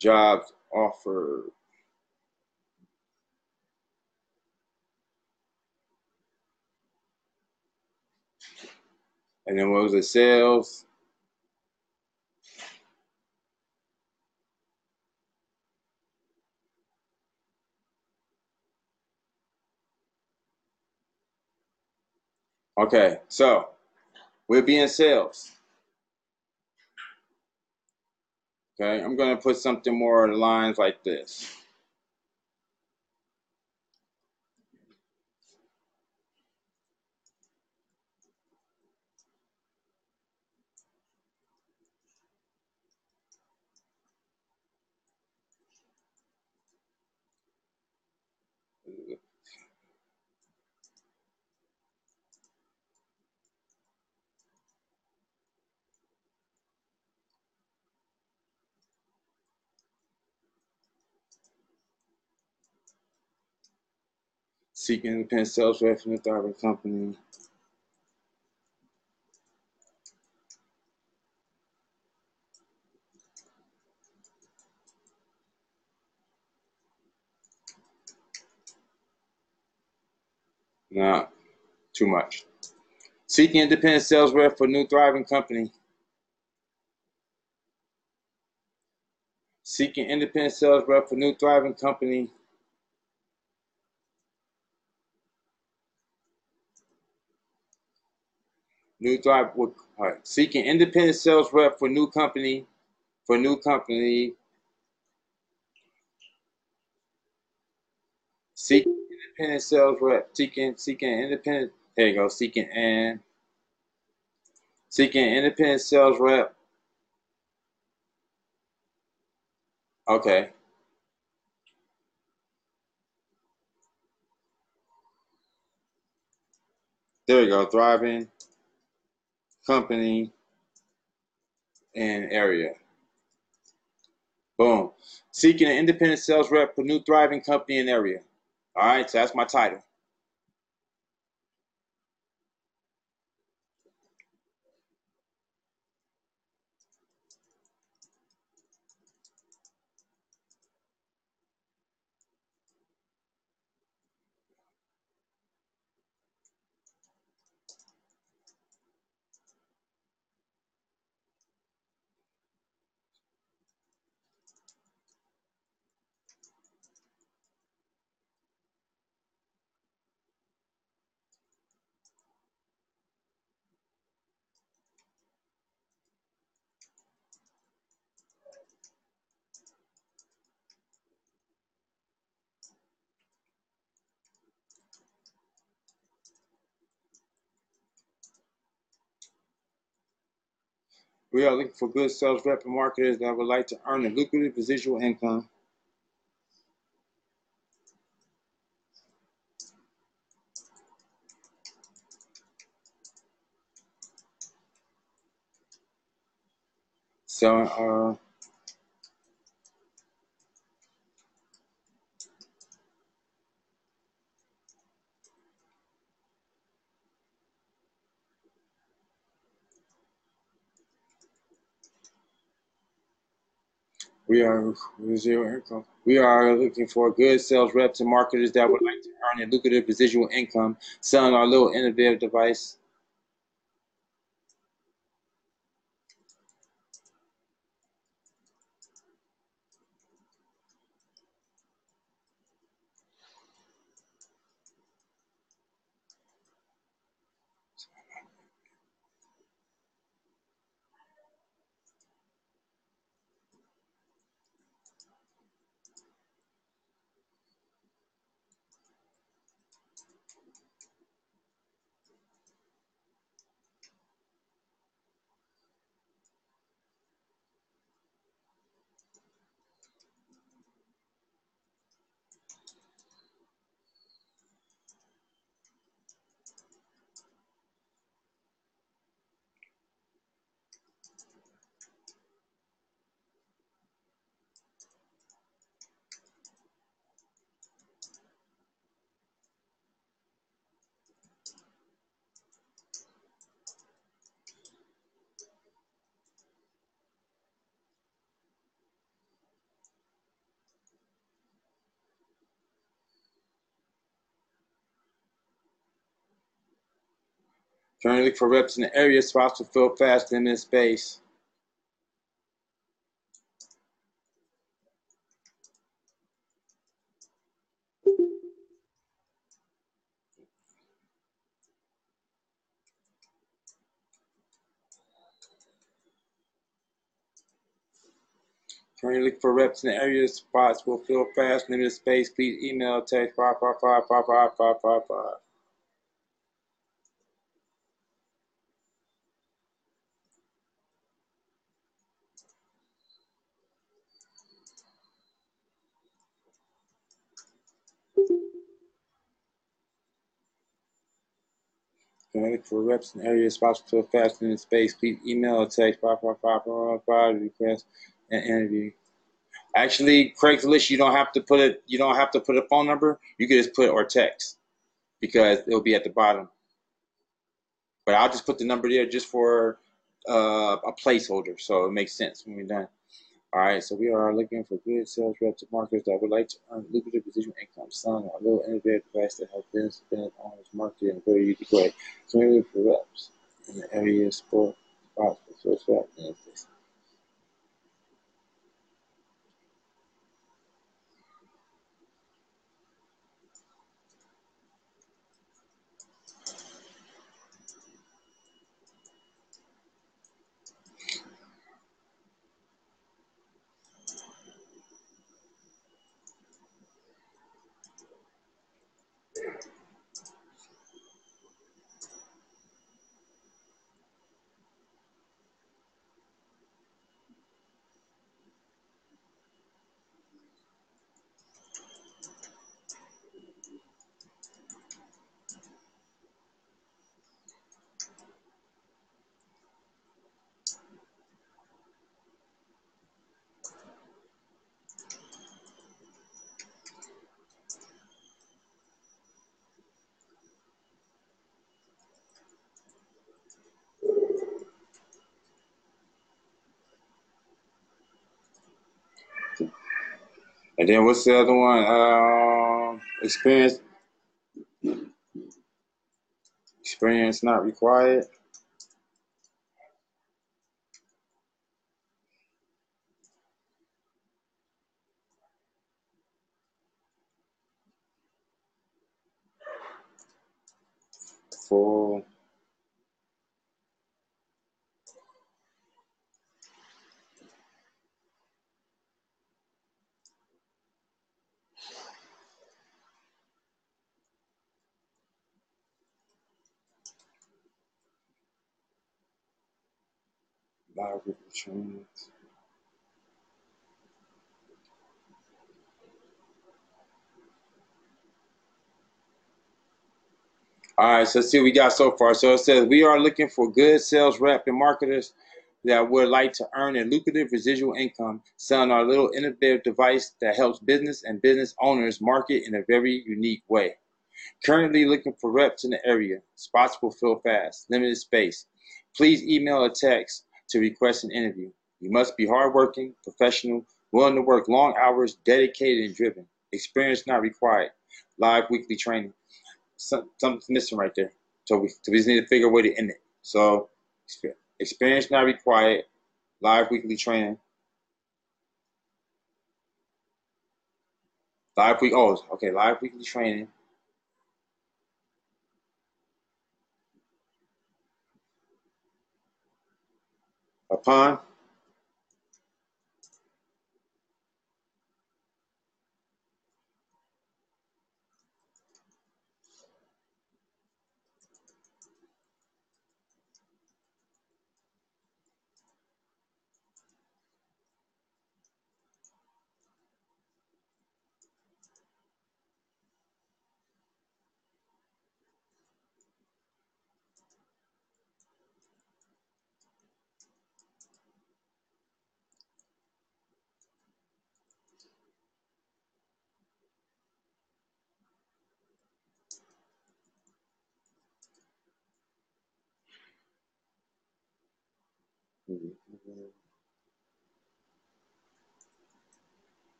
Jobs offered. And then what was it? Sales. Okay, so we'll be in sales. Okay, I'm going to put something more lines like this. Seeking independent sales rep from the Thriving company. Not too much. Seeking independent sales rep for new thriving company. Seeking independent sales rep for new thriving company. New thrive. All right. Seeking independent sales rep for new company. For new company. Seeking independent sales rep. Seeking independent. There you go. Seeking independent sales rep. Okay. There you go. Thriving company and area. Boom. Seeking an independent sales rep for new thriving company and area. All right, so that's my title. We are looking for good sales rep and marketers that would like to earn a lucrative residual income. Selling we are zero income. We are looking for good sales reps and marketers that would like to earn a lucrative residual income selling our little innovative device. Currently looking for reps in the area. Spots will fill fast, limited space. Currently looking for reps in the area. Spots will fill fast, limited space. Please email, text 555-555-555. Currently looking for reps in the area. Spots will fill fast, limited space. Please email or text 555-555 to request an interview. Actually, Craigslist, you don't have to put it. You don't have to put a phone number. You can just put or text because it'll be at the bottom. But I'll just put the number there just for a placeholder, so it makes sense when we're done. All right, so we are looking for good sales reps and marketers that would like to earn lucrative residual income, selling a little innovative device that helps business owners market and very easy way. So we're looking for reps in the area of sport, spots, for sales rep, and this. And then what's the other one? Experience not required. Full. Live with the trainings. All right, so let's see what we got so far. So it says we are looking for good sales rep and marketers that would like to earn a lucrative residual income selling our little innovative device that helps business and business owners market in a very unique way. Currently looking for reps in the area. Spots will fill fast. Limited space. Please email or text to request an interview. You must be hardworking, professional, willing to work long hours, dedicated and driven. Experience not required. Live weekly training. Something's missing right there. So we just need to figure a way to end it. So experience not required. Live weekly training. Live weekly training. Upon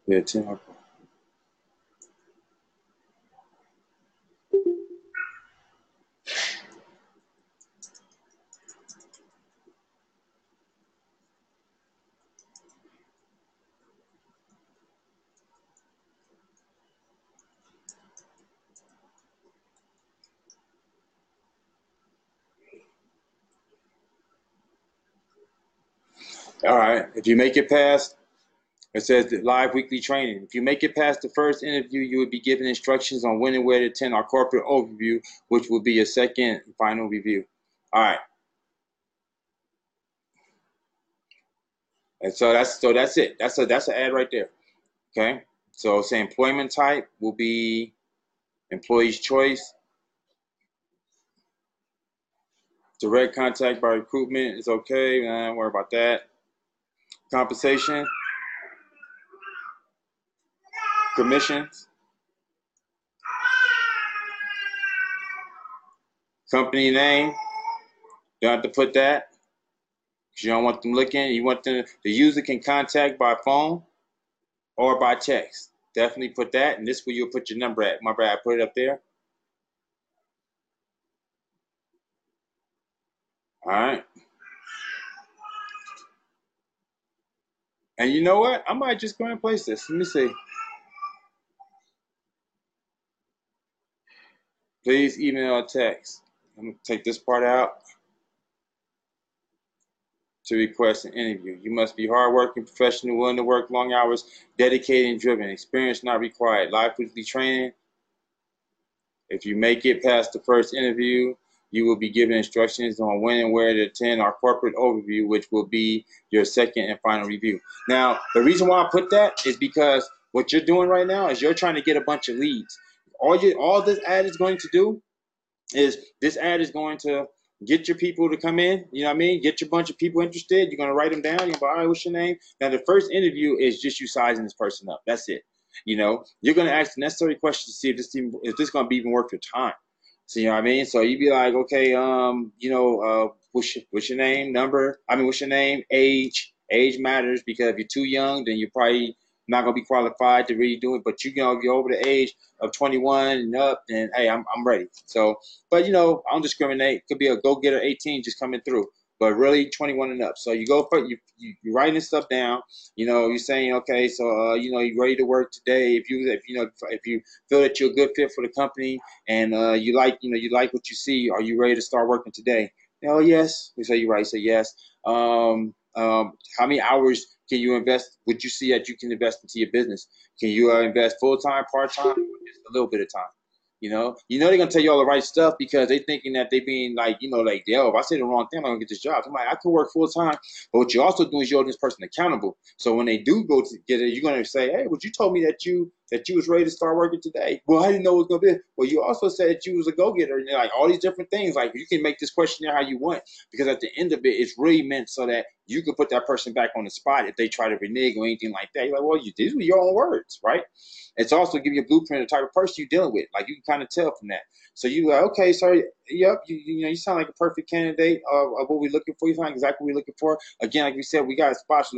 Yeah, 10. All right. If you make it past, it says that live weekly training. If you make it past the first interview, you will be given instructions on when and where to attend our corporate overview, which will be your second and final review. All right. And so that's it. That's an ad right there. Okay. So say employment type will be employee's choice. Direct contact by recruitment is okay. Don't worry about that. Compensation, commissions, company name. Don't have to put that because you don't want them looking. You want them. The user can contact by phone or by text. Definitely put that, and this is where you'll put your number at. My bad, I put it up there. All right. And you know what? I might just go and place this. Let me see. Please email or text. I'm going to take this part out. To request an interview, you must be hardworking, professional, willing to work long hours, dedicated and driven. Experience not required. Live weekly training. If you make it past the first interview, you will be given instructions on when and where to attend our corporate overview, which will be your second and final review. Now, the reason why I put that is because what you're doing right now is you're trying to get a bunch of leads. All this ad is going to do is this ad is going to get your people to come in, you know what I mean? Get your bunch of people interested. You're going to write them down. You're going to be, all right, what's your name? Now, the first interview is just you sizing this person up. That's it. You know, you're going to ask the necessary questions to see if this going to be even worth your time. So, you know what I mean? So you'd be like, okay, what's your name, what's your name, age matters, because if you're too young, then you're probably not going to be qualified to really do it. But you know, if you're over the age of 21 and up, then hey, I'm ready. So, but you know, I don't discriminate. Could be a go-getter 18 just coming through, but really 21 and up. So you go for you writing this stuff down. You know, you're saying, okay, so you know, you're ready to work today. If you feel that you're a good fit for the company and you like what you see, are you ready to start working today? Oh yes. We say you're right. Say yes. How many hours can you invest? Would you see that you can invest into your business? Can you invest full time, part time, or just a little bit of time? They're gonna tell you all the right stuff because they thinking that they being like, yo, if I say the wrong thing, I'm not gonna get this job. I'm like, I could work full time, but what you're also doing is you're holding this person accountable. So when they do go to get it, you're gonna say, hey, well, you told me that you was ready to start working today. Well, I didn't know it was gonna be. Well, you also said that you was a go getter, and like all these different things. Like you can make this questionnaire how you want because at the end of it, it's really meant so that you can put that person back on the spot if they try to renege or anything like that. You're like, well, these were your own words, right? It's also give you a blueprint of the type of person you're dealing with. Like you can kind of tell from that. So you like, okay, sorry, yep, you sound like a perfect candidate of what we're looking for. You find exactly what we're looking for. Again, like we said, we got spots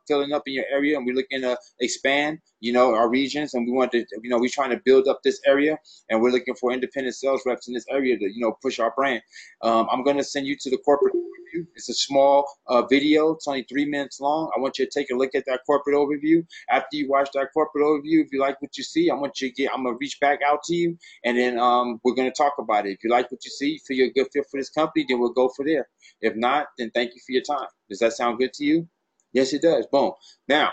filling up in your area, and we're looking to expand, our regions, and we want to, we're trying to build up this area, and we're looking for independent sales reps in this area to, push our brand. I'm going to send you to the corporate overview. It's a small video. It's only 3 minutes long. I want you to take a look at that corporate overview. After you watch that corporate overview, if you like what you see, I'm going to reach back out to you, and then we're going to talk about it. If you like what you see, feel you're a good fit for this company, then we'll go for there. If not, then thank you for your time. Does that sound good to you? Yes, it does. Boom. Now,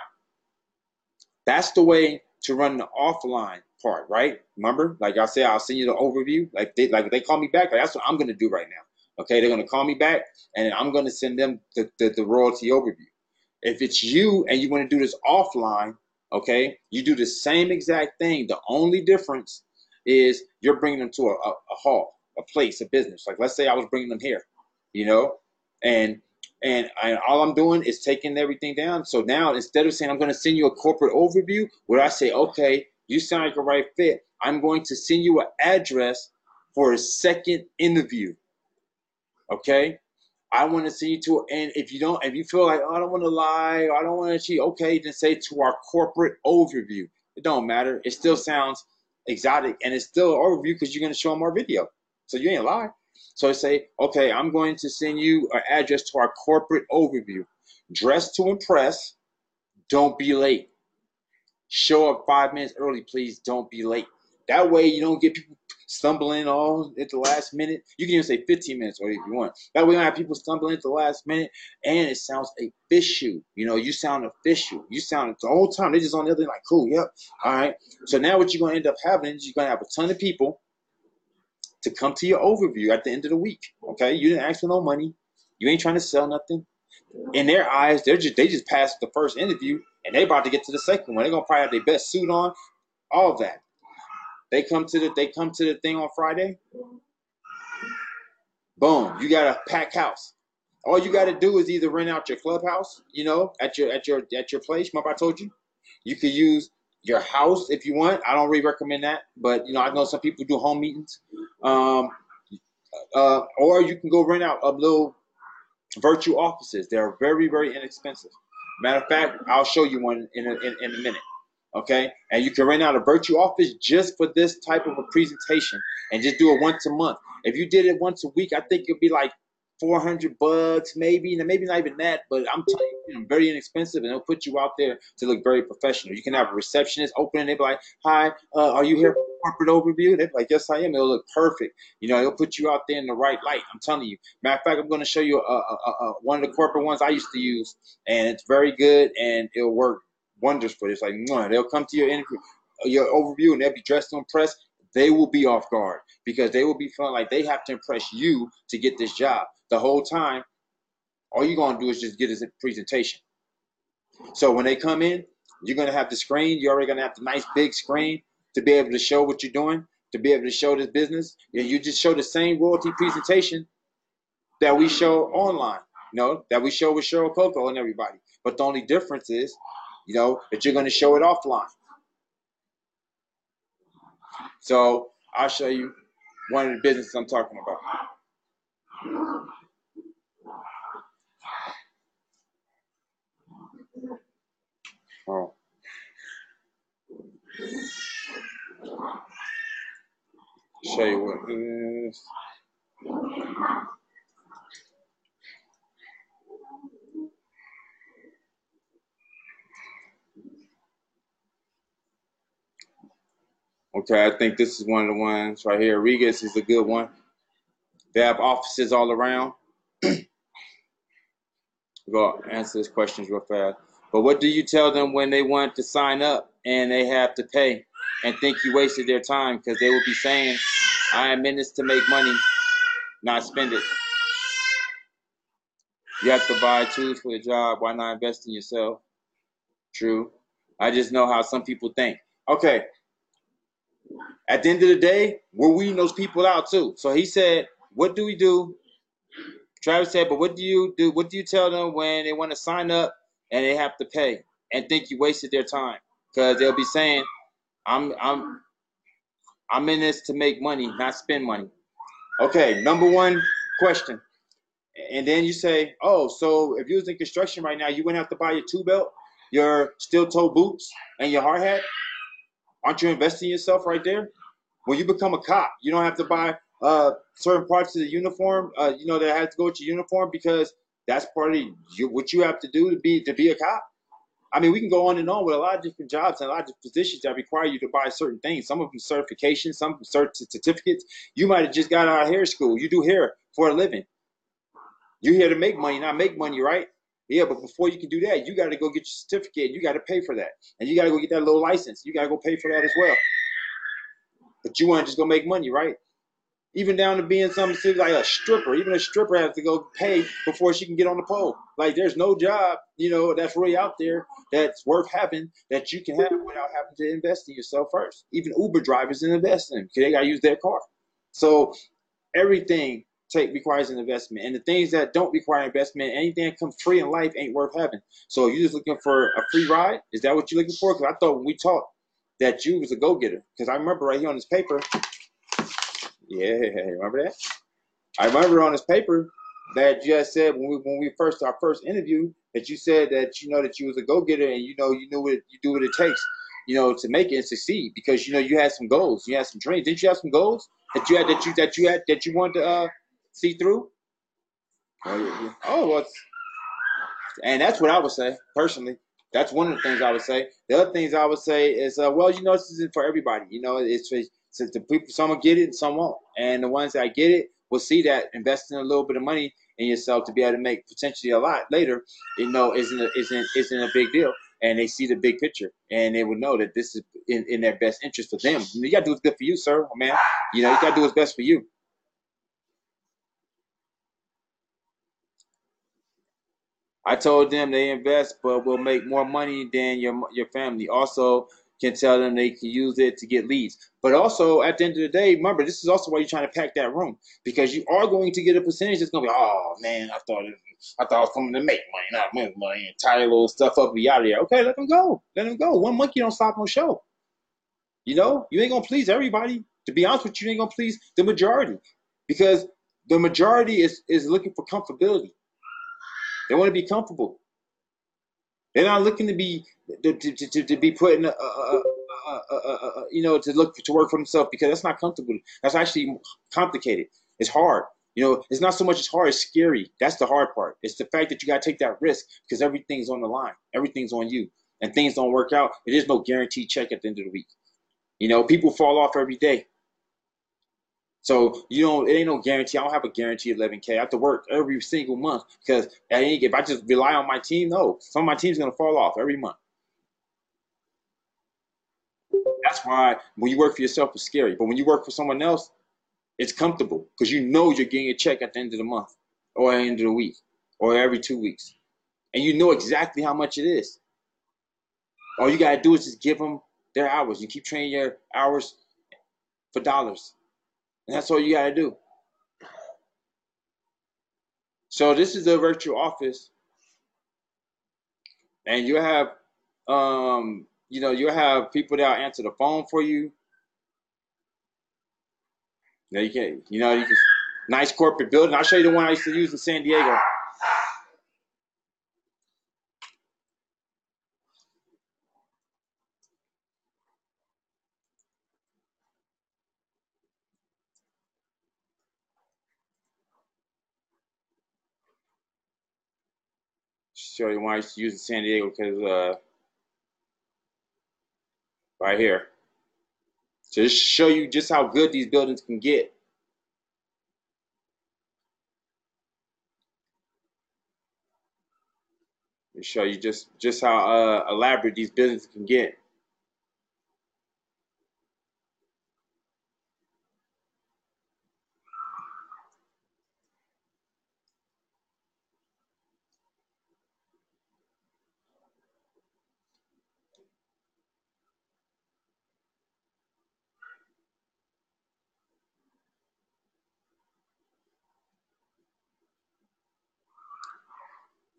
that's the way to run the offline part, right? Remember, like I said, I'll send you the overview. Like they call me back, that's what I'm going to do right now. Okay, they're going to call me back, and I'm going to send them the royalty overview. If it's you and you want to do this offline, okay, you do the same exact thing. The only difference is you're bringing them to a hall, a place, a business. Like let's say I was bringing them here, and all I'm doing is taking everything down. So now instead of saying I'm going to send you a corporate overview, where I say, okay, you sound like a right fit, I'm going to send you an address for a second interview. Okay, I want to see you to, and if you feel like, oh, I don't want to lie, or I don't want to cheat, okay, then say to our corporate overview. It don't matter. It still sounds exotic, and it's still an overview because you're going to show them our video. So you ain't lie. So say, okay, I'm going to send you an address to our corporate overview. Dress to impress. Don't be late. Show up 5 minutes early, please. Don't be late. That way you don't get people stumbling all at the last minute. You can even say 15 minutes or if you want. That way you don't have people stumbling at the last minute, and it sounds official. You sound official. You sound the whole time. They're just on the other end like, cool, yep, all right. So now what you're going to end up having is you're going to have a ton of people to come to your overview at the end of the week, okay? You didn't ask for no money. You ain't trying to sell nothing. In their eyes, they just passed the first interview, and they about to get to the second one. They're gonna probably have their best suit on, all of that. They come to the thing on Friday. Boom, you got a packed house. All you got to do is either rent out your clubhouse, at your place. Remember I told you, you could use your house if you want. I don't really recommend that, but I know some people do home meetings, or you can go rent out a little virtual offices. They're very, very inexpensive. Matter of fact, I'll show you one in a minute. Okay, and you can rent out a virtual office just for this type of a presentation, and just do it once a month. If you did it once a week, I think it'll be like $400, maybe not even that. But I'm telling you, very inexpensive, and it'll put you out there to look very professional. You can have a receptionist open, and they'll be like, "Hi, are you here for corporate overview?" They'll be like, "Yes, I am." It'll look perfect. It'll put you out there in the right light. I'm telling you. Matter of fact, I'm going to show you one of the corporate ones I used to use, and it's very good, and it'll work wonders for this. Like, they'll come to your interview, your overview, and they'll be dressed to impress. They will be off guard because they will be feeling like they have to impress you to get this job. The whole time, all you're going to do is just get a presentation. So when they come in, you're going to have the screen. You're already going to have the nice big screen to be able to show what you're doing, to be able to show this business. And you just show the same royalty presentation that we show online, that we show with Cheryl Coco and everybody. But the only difference is, that you're going to show it offline. So I'll show you one of the businesses I'm talking about. Oh. Show you what it is. Okay, I think this is one of the ones right here. Regis is a good one. They have offices all around. Go answer these questions real fast. But what do you tell them when they want to sign up and they have to pay and think you wasted their time? Because they will be saying, I am in this to make money, not spend it. You have to buy tools for the job. Why not invest in yourself? True. I just know how some people think. Okay. At the end of the day, we're weeding those people out too. So he said, what do we do? Travis said, but what do you do? What do you tell them when they want to sign up and they have to pay and think you wasted their time? Because they'll be saying, I'm in this to make money, not spend money. Okay, number one question. And then you say, oh, so if you was in construction right now, you wouldn't have to buy your tool belt, your steel-toe boots, and your hard hat? Aren't you investing in yourself right there? When you become a cop, you don't have to buy certain parts of the uniform, that has to go with your uniform because that's part of what you have to do to be a cop. I mean, we can go on and on with a lot of different jobs and a lot of different positions that require you to buy certain things. Some of them certifications, some of them certificates. You might have just got out of hair school. You do hair for a living. You're here to make money, not make money, right? Yeah, but before you can do that, you got to go get your certificate. You got to pay for that. And you got to go get that little license. You got to go pay for that as well. But you want to just go make money, right? Even down to being something like a stripper. Even a stripper has to go pay before she can get on the pole. Like there's no job, that's really out there that's worth having that you can have without having to invest in yourself first. Even Uber drivers invest in them because they got to use their car. So everything requires an investment. And the things that don't require investment, anything that comes free in life ain't worth having. So you're just looking for a free ride? Is that what you're looking for? Because I thought when we talked that you was a go-getter. Because I remember right here on this paper, yeah, remember that? I remember on this paper, that you had said when we first our first interview that you said that that you was a go getter and you knew what you do what it takes to make it and succeed because you had some goals, you had some dreams. Didn't you have some goals that you wanted to see through? Oh well, and that's what I would say personally. That's one of the things I would say. The other things I would say is, well, this isn't for everybody. It's since the people, some will get it and some won't. And the ones that get it will see that investing a little bit of money in yourself to be able to make potentially a lot later, isn't a big deal. And they see the big picture, and they would know that this is in their best interest for them. You got to do what's good for you, sir, man. You got to do what's best for you. I told them they invest, but will make more money than your family. Also, can tell them they can use it to get leads. But also, at the end of the day, remember, this is also why you're trying to pack that room because you are going to get a percentage that's going to be, oh man, I thought I was coming to make money, not make money, and tie a little stuff up, be out of there. Okay, let them go. Let them go. One monkey don't stop no show. You ain't gonna please everybody. To be honest with you, you ain't gonna please the majority because the majority is looking for comfortability. They want to be comfortable. They're not looking to be put in to look to work for themselves because that's not comfortable. That's actually complicated. It's hard. It's not so much it's hard, it's scary. That's the hard part. It's the fact that you got to take that risk because everything's on the line. Everything's on you. And things don't work out. There is no guaranteed check at the end of the week. People fall off every day. So it ain't no guarantee. I don't have a guarantee of 11K. I have to work every single month because if I just rely on my team, no, some of my team's gonna fall off every month. That's why when you work for yourself, it's scary. But when you work for someone else, it's comfortable because you're getting a check at the end of the month or at the end of the week or every 2 weeks, and you know exactly how much it is. All you gotta do is just give them their hours. You keep training your hours for dollars. And that's all you got to do. So this is a virtual office, and you have, you have people that answer the phone for you. You can, nice corporate building. I'll show you the one I used to use in San Diego. Show you one I used to use in San Diego because right here. So just show you just how good these buildings can get. Show you just how elaborate these buildings can get.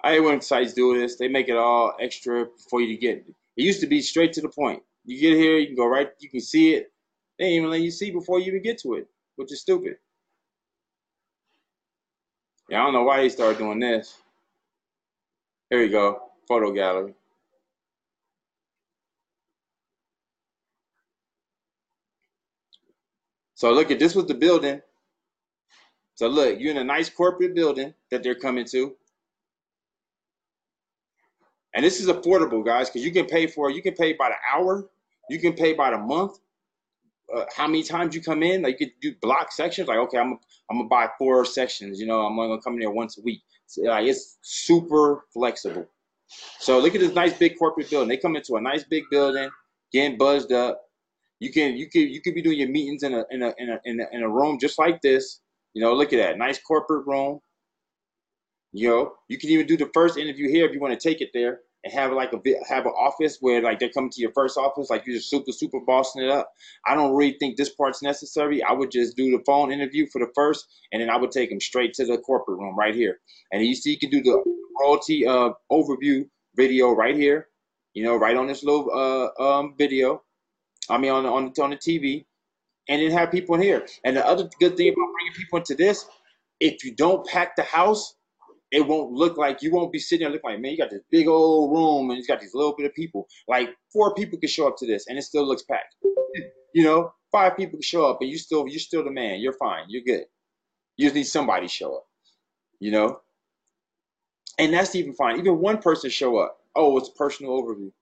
I hate when sites do this. They make it all extra for you to get. It used to be straight to the point. You get here, you can go right, you can see it. They ain't even let you see before you even get to it, which is stupid. Yeah, I don't know why they started doing this. Here we go, photo gallery. So look at this was the building. So look, you're in a nice corporate building that they're coming to. And this is affordable, guys, because you can pay by the hour, you can pay by the month. How many times you come in, like you could do block sections. Like, okay, I'm gonna buy 4 sections. I'm gonna come in there once a week. So, like, it's super flexible. So look at this nice big corporate building. They come into a nice big building, getting buzzed up. You could be doing your meetings in a room just like this. Look at that nice corporate room. You can even do the first interview here if you want to take it there and have an office where like they're coming to your first office, like you're just super bossing it up. I don't really think this part's necessary. I would just do the phone interview for the first, and then I would take them straight to the corporate room right here. And you see, you can do the royalty overview video right here. Right on this little video. I mean on the TV, and then have people in here. And the other good thing about bringing people into this if you don't pack the house, it won't look like, you won't be sitting there looking like, man, you got this big old room and you got these little bit of people. Like 4 people can show up to this and it still looks packed. You know, 5 people can show up and you're still the man. You're fine. You're good. You just need somebody to show up. You know, and that's even fine. Even one person show up. Oh, it's a personal overview.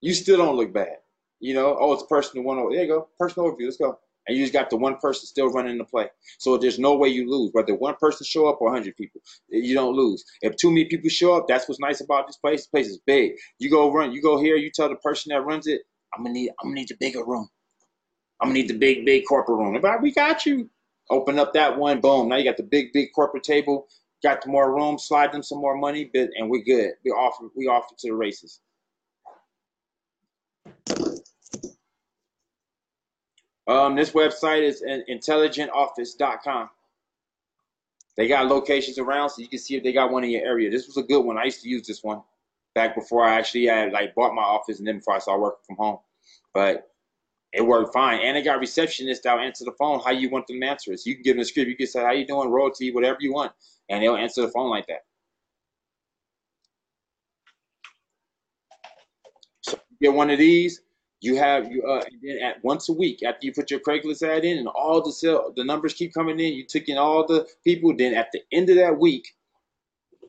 You still don't look bad. You know, oh, it's personal one. There you go, personal overview. Let's go. And you just got the one person still running the play. So there's no way you lose. Whether one person show up or 100 people, you don't lose. If too many people show up, that's what's nice about this place. This place is big. You go run, you go here, you tell the person that runs it, I'm gonna need the bigger room. I'm gonna need the big corporate room. But we got you. Open up that one, boom. Now you got the big corporate table. Got more room. Slide them some more money, and we're good. We off to the races. This website is intelligentoffice.com. They got locations around, so you can see if they got one in your area. This was a good one. I used to use this one back before I actually had bought my office, and then before I started working from home. But it worked fine. And they got receptionists that'll answer the phone how you want them to answer it. So you can give them a script. You can say, how you doing, royalty, whatever you want. And they'll answer the phone like that. So you get one of these, you have then at once a week after you put your Craigslist ad in and all the numbers keep coming in, you took in all the people, then at the end of that week,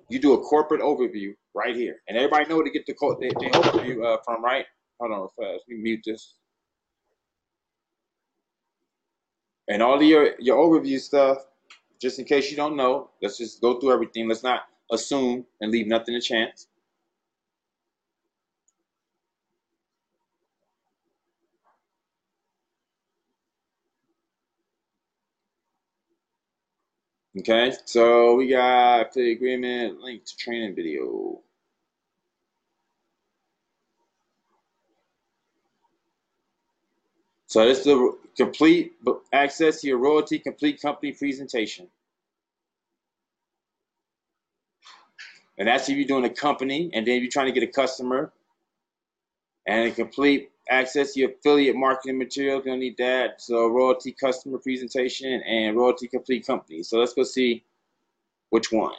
you do a corporate overview right here. And everybody know where to get the overview from, right? Hold on real fast. Let me mute this. And all of your overview stuff, just in case you don't know, let's just go through everything. Let's not assume and leave nothing to chance. Okay, so we got the agreement, link to training video. So this is the complete access to your royalty complete company presentation. And that's if you're doing a company, and then if you're trying to get a customer, and a complete access to your affiliate marketing materials, you're gonna need that. So royalty customer presentation and royalty complete company. So let's go see which one.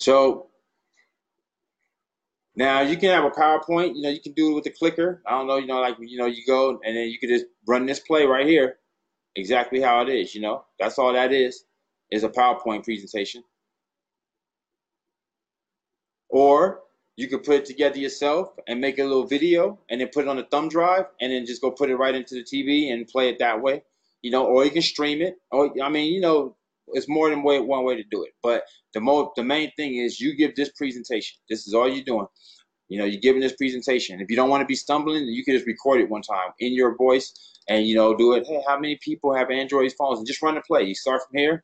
So now you can have a PowerPoint, you can do it with a clicker. I don't know, you go and then you can just run this play right here, exactly how it is, That's all that is a PowerPoint presentation. Or you could put it together yourself and make a little video and then put it on a thumb drive and then just go put it right into the TV and play it that way, or you can stream it. Or it's more than one way to do it. But the main thing is you give this presentation. This is all you're doing. You're giving this presentation. If you don't want to be stumbling, you can just record it one time in your voice and, do it. Hey, how many people have Android phones? And just run the play. You start from here.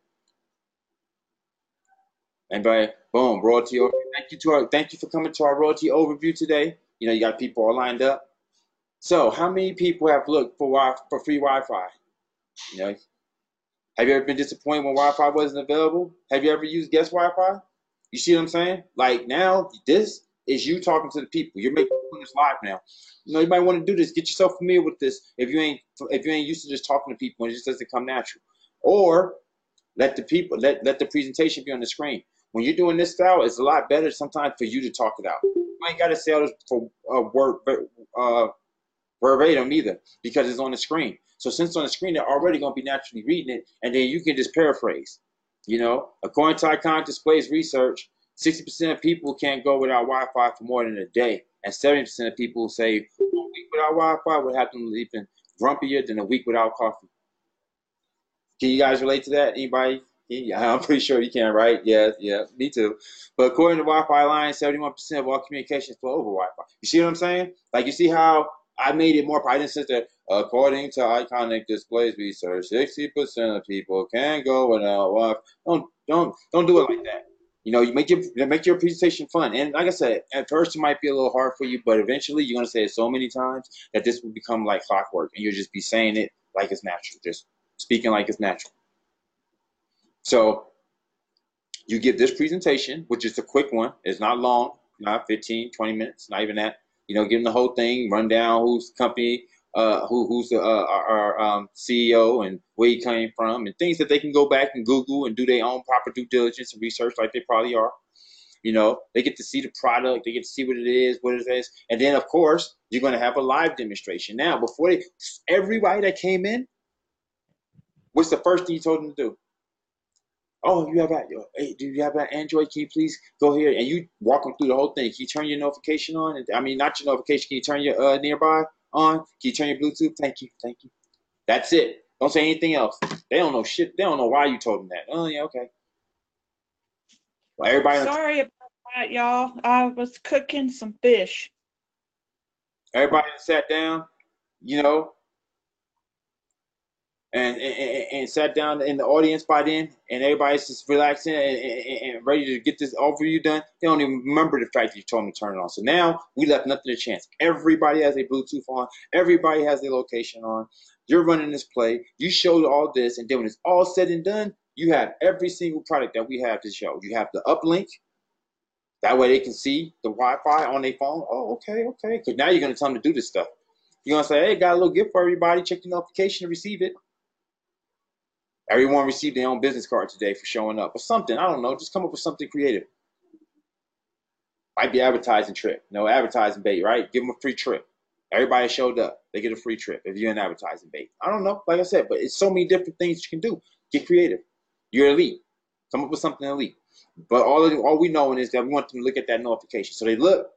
And boom, royalty overview. Thank you for coming to our royalty overview today. You got people all lined up. So how many people have looked for free Wi-Fi? Have you ever been disappointed when Wi-Fi wasn't available? Have you ever used guest Wi-Fi? You see what I'm saying? Like now, this is you talking to the people. You're making this live now. You might want to do this. Get yourself familiar with this. If you ain't used to just talking to people, it just doesn't come natural. Or let the presentation be on the screen. When you're doing this style, it's a lot better sometimes for you to talk it out. You ain't got to say all this for verbatim either because it's on the screen. So since it's on the screen, they're already going to be naturally reading it, and then you can just paraphrase. According to Iconic Displays research, 60% of people can't go without Wi-Fi for more than a day, and 70% of people say a week without Wi-Fi would have them even grumpier than a week without coffee. Can you guys relate to that? Anybody? Yeah, I'm pretty sure you can, right? Yeah, me too. But according to Wi-Fi Alliance, 71% of all communications flow over Wi-Fi. You see what I'm saying? Like, you see how I made it more. I didn't say that. According to Iconic Displays research, 60% of people can go without Wi-Fi. Don't do it like that. You make your presentation fun. And like I said, at first it might be a little hard for you, but eventually you're gonna say it so many times that this will become like clockwork, and you'll just be saying it like it's natural, just speaking like it's natural. So you give this presentation, which is a quick one. It's not long, not 15, 20 minutes, not even that. Give them the whole thing, run down whose company, who's our CEO and where he came from, and things that they can go back and Google and do their own proper due diligence and research like they probably are. You know, they get to see the product, they get to see what it is, and then of course you're going to have a live demonstration. Now, before everybody that came in, what's the first thing you told them to do? Oh, hey, do you have an Android? Can you please go here? And you walk them through the whole thing. Can you turn your notification on? I mean, not your notification. Can you turn your nearby on? Can you turn your Bluetooth? Thank you. That's it. Don't say anything else. They don't know shit. They don't know why you told them that. Oh yeah, okay. Well, Sorry about that, y'all. I was cooking some fish. Everybody sat down, you know, and sat down in the audience by then, and everybody's just relaxing and ready to get this overview done. They don't even remember the fact that you told them to turn it on. So now we left nothing to chance. Everybody has a Bluetooth on. Everybody has their location on. You're running this play. You showed all this, and then when it's all said and done, you have every single product that we have to show. You have the uplink. That way they can see the Wi-Fi on their phone. Oh, okay. Because now you're going to tell them to do this stuff. You're going to say, hey, got a little gift for everybody. Check the notification to receive it. Everyone received their own business card today for showing up or something. I don't know. Just come up with something creative. Might be advertising trip. No advertising bait, right? Give them a free trip. Everybody showed up. They get a free trip if you're an advertising bait. I don't know. Like I said, but it's so many different things you can do. Get creative. You're elite. Come up with something elite. But all we know is that we want them to look at that notification. So they look.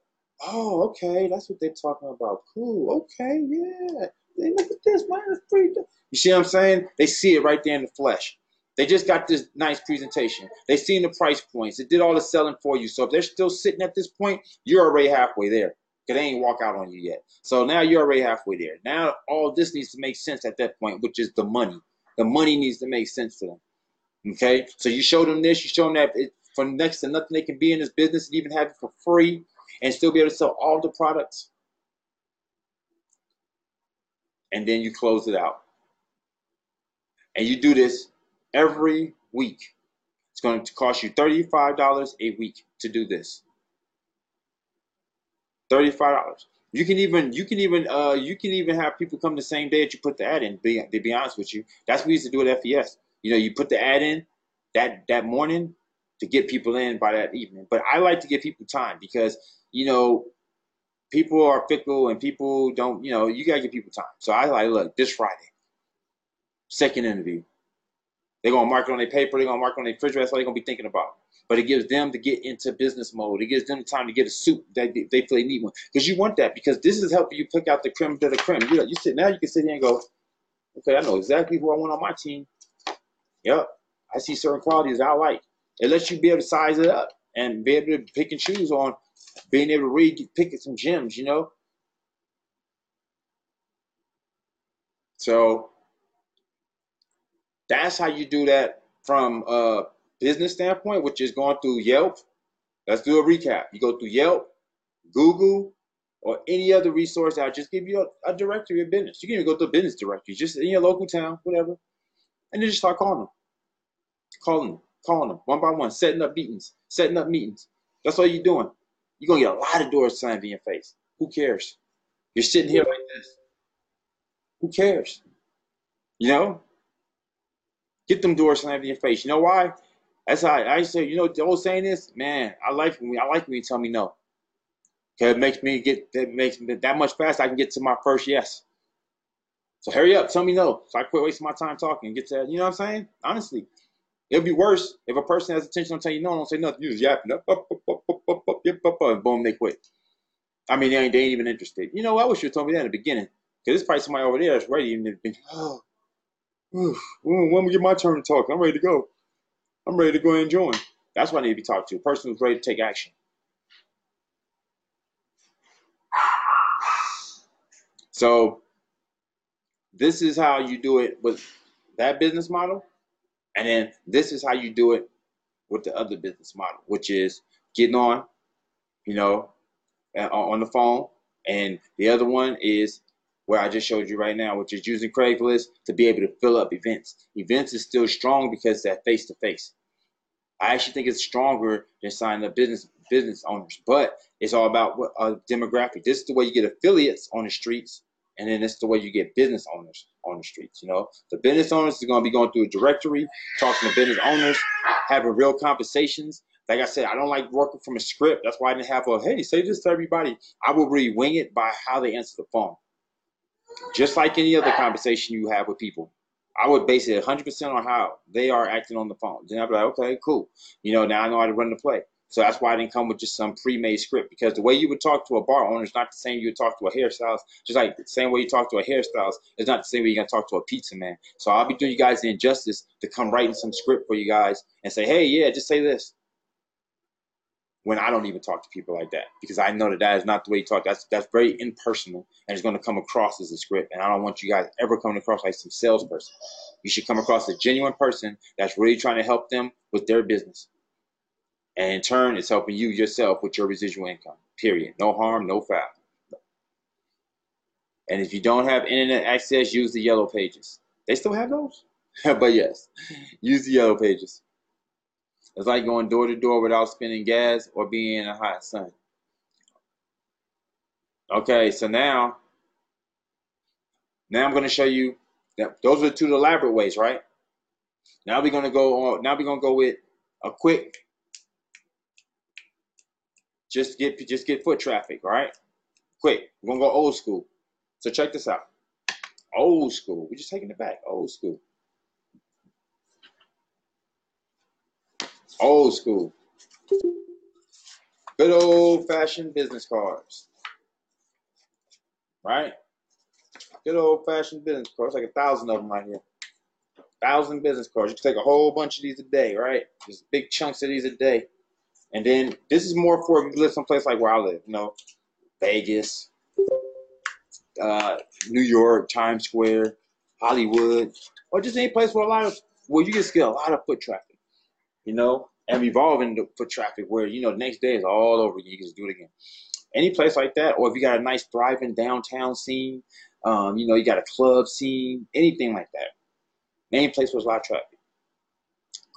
Oh, okay. That's what they're talking about. Cool. Okay. Yeah. Hey, look at this, man. It's free. You see what I'm saying? They see it right there in the flesh. They just got this nice presentation. They seen the price points. It did all the selling for you. So if they're still sitting at this point, you're already halfway there. Because they ain't walk out on you yet. So now you're already halfway there. Now all this needs to make sense at that point, which is the money. The money needs to make sense to them. Okay? So you show them this. You show them that for next to nothing they can be in this business and even have it for free and still be able to sell all the products. And then you close it out. And you do this every week. It's going to cost you $35 a week to do this. $35. You can even have people come the same day that you put the ad in. To be honest with you, that's what we used to do at FES. You know, you put the ad in that morning to get people in by that evening. But I like to give people time because people are fickle and people don't. You gotta give people time. So I like, look, this Friday, second interview. They're gonna mark it on their paper. They're gonna mark it on their refrigerator. That's what they're gonna be thinking about. But it gives them to get into business mode. It gives them the time to get a suit that they feel they need one. Because you want that. Because this is helping you pick out the creme de la creme. You can sit here and go, okay, I know exactly who I want on my team. Yep, I see certain qualities I like. It lets you be able to size it up and be able to pick and choose on being able to read, pick some gems. So that's how you do that from a business standpoint, which is going through Yelp. Let's do a recap. You go through Yelp, Google, or any other resource that will just give you a directory of business. You can even go to a business directory, just in your local town, whatever, and then just start calling them one by one, setting up meetings. That's all you're doing. You're going to get a lot of doors slammed in your face. Who cares? You're sitting here like this. Who cares? Get them doors slammed in your face. You know why? That's how I say, the old saying is, man, I like when you tell me no. Because it makes me that much faster I can get to my first yes. So hurry up, tell me no. So I quit wasting my time talking and get to that. You know what I'm saying? Honestly. It'll be worse if a person has attention on telling you no, don't say nothing. You just yapping up, and boom, they quit. I mean, they ain't even interested. I wish you told me that in the beginning. Because there's probably somebody over there that's ready and they've been, when we get my turn to talk, I'm ready to go. I'm ready to go and join. That's what I need to be talked to. A person who's ready to take action. So this is how you do it with that business model. And then this is how you do it with the other business model, which is getting on, on the phone. And the other one is where I just showed you right now, which is using Craigslist to be able to fill up events. Events is still strong because that face-to-face. I actually think it's stronger than signing up business owners, but it's all about what demographic. This is the way you get affiliates on the streets And then it's the way you get business owners on the streets. You know, the business owners are going to be going through a directory, talking to business owners, having real conversations. Like I said, I don't like working from a script. That's why I didn't have a, hey, say this to everybody. I will really wing it by how they answer the phone. Just like any other conversation you have with people. I would base it 100% on how they are acting on the phone. Then I'd be like, okay, cool. You know, now I know how to run the play. So that's why I didn't come with just some pre-made script, because the way you would talk to a bar owner is not the same you would talk to a hairstylist. Just like the same way you talk to a hairstylist is not the same way you're going to talk to a pizza man. So I'll be doing you guys the injustice to come writing some script for you guys and say, hey, yeah, just say this. When I don't even talk to people like that, because I know that that is not the way you talk. That's very impersonal, and it's going to come across as a script. And I don't want you guys ever coming across like some salesperson. You should come across as a genuine person that's really trying to help them with their business. And in turn, it's helping you yourself with your residual income, period. No harm, no foul. And if you don't have internet access, use the yellow pages. They still have those? But yes, use the yellow pages. It's like going door to door without spending gas or being in a hot sun. Okay, so now I'm going to show you that those are the two elaborate ways, right? Now we're going to go on. Now we're going to go with a quick, just get foot traffic, all right? Quick, we're going to go old school. So check this out. Old school. We're just taking it back. Old school. Old school. Good old-fashioned business cards. Right? Good old-fashioned business cards. Like 1,000 of them right here. 1,000 business cards. You can take a whole bunch of these a day, right? Just big chunks of these a day. And then this is more for if you live someplace like where I live, you know, Vegas, New York, Times Square, Hollywood, or just any place where you can get a lot of foot traffic, you know, and evolving the foot traffic where, you know, the next day is all over. You can just do it again. Any place like that, or if you got a nice thriving downtown scene, you know, you got a club scene, anything like that. Any place where there's a lot of traffic.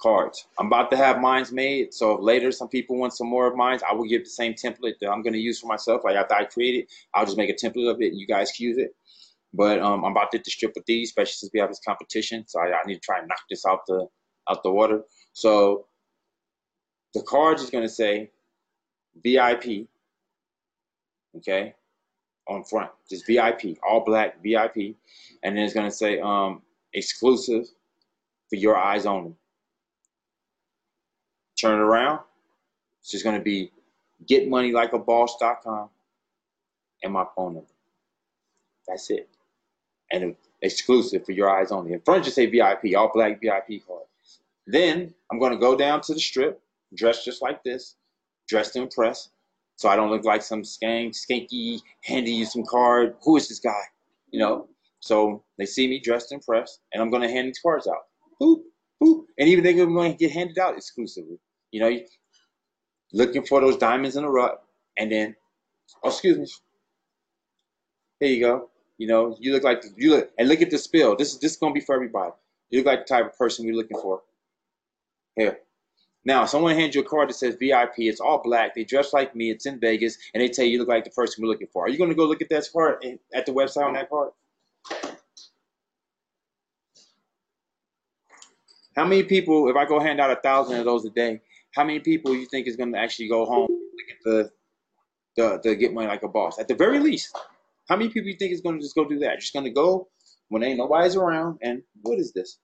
Cards. I'm about to have mines made, so if later some people want some more of mine, I will give the same template that I'm going to use for myself. Like after I create it, I'll just make a template of it and you guys can use it. But I'm about to hit the strip with these, especially since we have this competition. So I need to try and knock this out the water. So the cards is going to say VIP, okay, on front. Just VIP, all black VIP, and then it's going to say exclusive for your eyes only. Turn it around. It's just going to be getmoneylikeaboss.com and my phone number. That's it. And exclusive for your eyes only. In front, just say VIP, all black VIP card. Then I'm going to go down to the strip, dressed just like this, dressed to impress, so I don't look like some skanky, handing you some card. Who is this guy? You know? So they see me dressed to impress, and I'm going to hand these cards out. Boop, boop. And even they're going to get handed out exclusively. You know, looking for those diamonds in the rough, and then, oh, excuse me. Here you go. You know, you look and look at the spill. This is gonna be for everybody. You look like the type of person we're looking for. Here. Now, someone hands you a card that says VIP. It's all black. They dress like me. It's in Vegas, and they tell you look like the person we're looking for. Are you gonna go look at that card at the website on that card? How many people, if I go hand out 1,000 of those a day, how many people you think is gonna actually go home and look at the Get Money Like a Boss? At the very least. How many people you think is going to just go do that? Just going to go when ain't nobody's around, and what is this?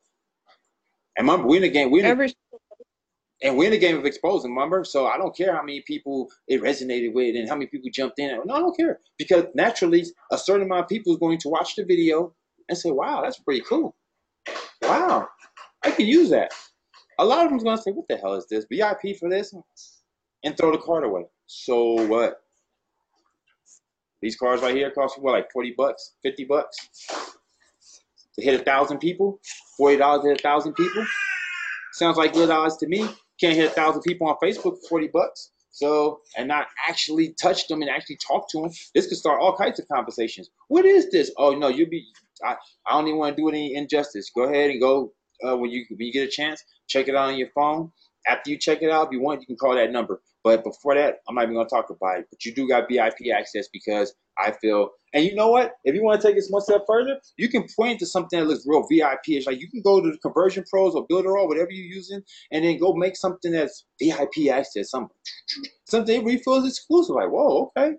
And remember, we're in the game. We're in the game of exposing, remember? So I don't care how many people it resonated with and how many people jumped in. No, I don't care. Because naturally, a certain amount of people is going to watch the video and say, wow, that's pretty cool. Wow, I can use that. A lot of them is going to say, what the hell is this? VIP for this? And throw the card away. So what? These cards right here cost you what, like 40 bucks, 50 bucks to hit 1,000 people, $40 to hit 1,000 people. Sounds like good odds to me. Can't hit 1,000 people on Facebook for 40 bucks. So, and not actually touch them and actually talk to them. This could start all kinds of conversations. What is this? Oh no, I don't even want to do any injustice. Go ahead and go when you get a chance, check it out on your phone. After you check it out, if you want, you can call that number. But before that, I'm not even gonna talk about it. But you do got VIP access because I feel, and you know what? If you want to take it one step further, you can point to something that looks real VIP-ish. Like you can go to the Conversion Pros or Builderall, whatever you're using, and then go make something that's VIP access, something it feels exclusive. Like, whoa, okay.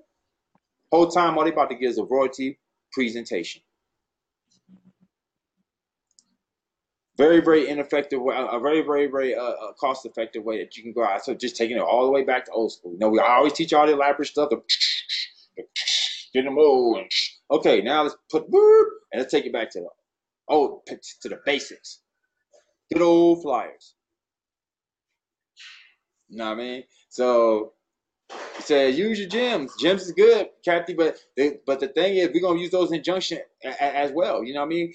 Whole time, all they about to get is a royalty presentation. Very, very ineffective way, a very, very, very cost-effective way that you can go out. So just taking it all the way back to old school. You know, we always teach all the elaborate stuff, get them old. Okay, now let's put and let's take it back to the basics. Good old flyers. You know what I mean? So he said, use your gyms. Gyms is good, Kathy, but the thing is, we're gonna use those in junction as well. You know what I mean?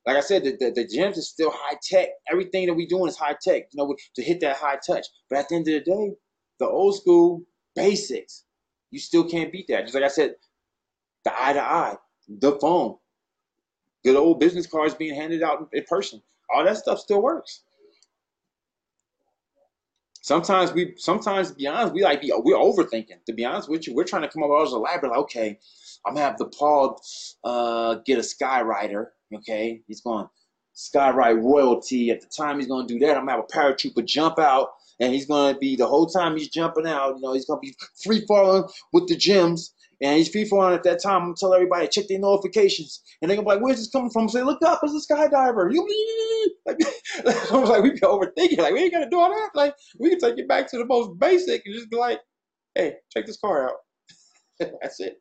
Like I said, the gyms is still high tech. Everything that we doing is high tech. You know, to hit that high touch. But at the end of the day, the old school basics, you still can't beat that. Just like I said, the eye to eye, the phone, good old business cards being handed out in person. All that stuff still works. Sometimes, to be honest, we're overthinking. To be honest with you, we're trying to come up with all those elaborate. Like, okay, I'm gonna have the Paul get a Skyrider. Okay, he's going Skyride royalty. At the time he's gonna do that, I'm gonna have a paratrooper jump out, and he's gonna be the whole time he's jumping out. You know, he's gonna be free falling with the gems. And he's free falling at that time. I'm gonna tell everybody to check their notifications, and they're gonna be like, "Where's this coming from?" Say, "Look up, it's a skydiver." Like, I was like, we be overthinking. Like, we ain't gotta do all that. Like, we can take it back to the most basic and just be like, "Hey, check this car out." That's it.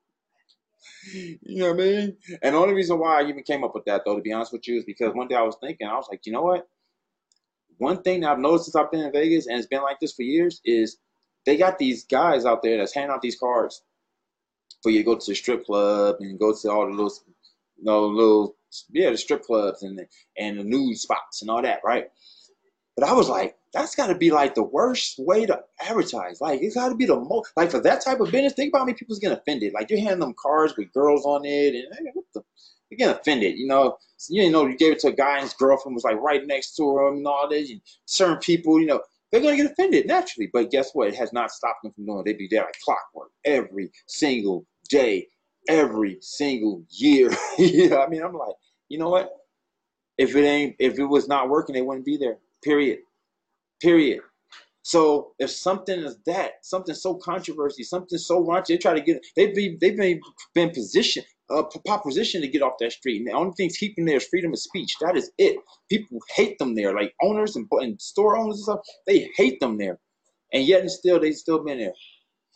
You know what I mean? And the only reason why I even came up with that, though, to be honest with you, is because one day I was thinking, I was like, you know what? One thing that I've noticed since I've been in Vegas, and it's been like this for years, is they got these guys out there that's handing out these cards for you to go to the strip club and go to all the the strip clubs and the nude spots and all that, right? But I was like, that's got to be like the worst way to advertise. Like, it's got to be the most, like, for that type of business. Think about how many people's getting offended. Like, you're handing them cards with girls on it, and hey, you're getting offended. You know, you gave it to a guy and his girlfriend was like right next to him and all this. And certain people, they're gonna get offended naturally. But guess what? It has not stopped them from doing it. They be there like clockwork every single day, every single year. I mean, I'm like, you know what? If it was not working, they wouldn't be there. Period. So if something is something so controversy, something so raunchy, they try to get, they've been positioned, propositioned to get off that street. And the only thing keeping there is freedom of speech. That is it. People hate them there, like owners and store owners and stuff. They hate them there, and yet and still they've still been there.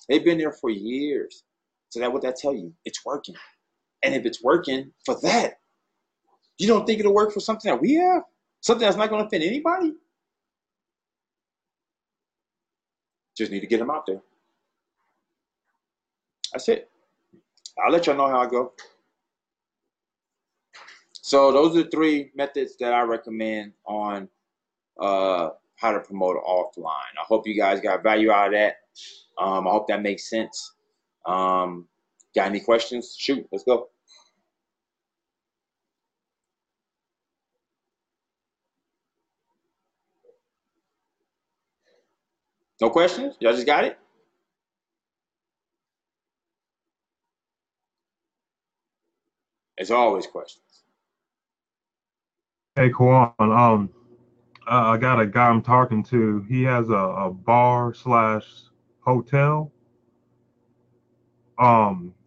They've been there for years. So that what that tell you? It's working. And if it's working for that, you don't think it'll work for something that we have? Something that's not going to offend anybody? Just need to get them out there. That's it. I'll let y'all know how I go. So those are the 3 methods that I recommend on how to promote offline. I hope you guys got value out of that. I hope that makes sense. Got any questions? Shoot, let's go. No questions? Y'all just got it? There's always questions. Hey, Kwan, I got a guy I'm talking to. He has a bar slash hotel.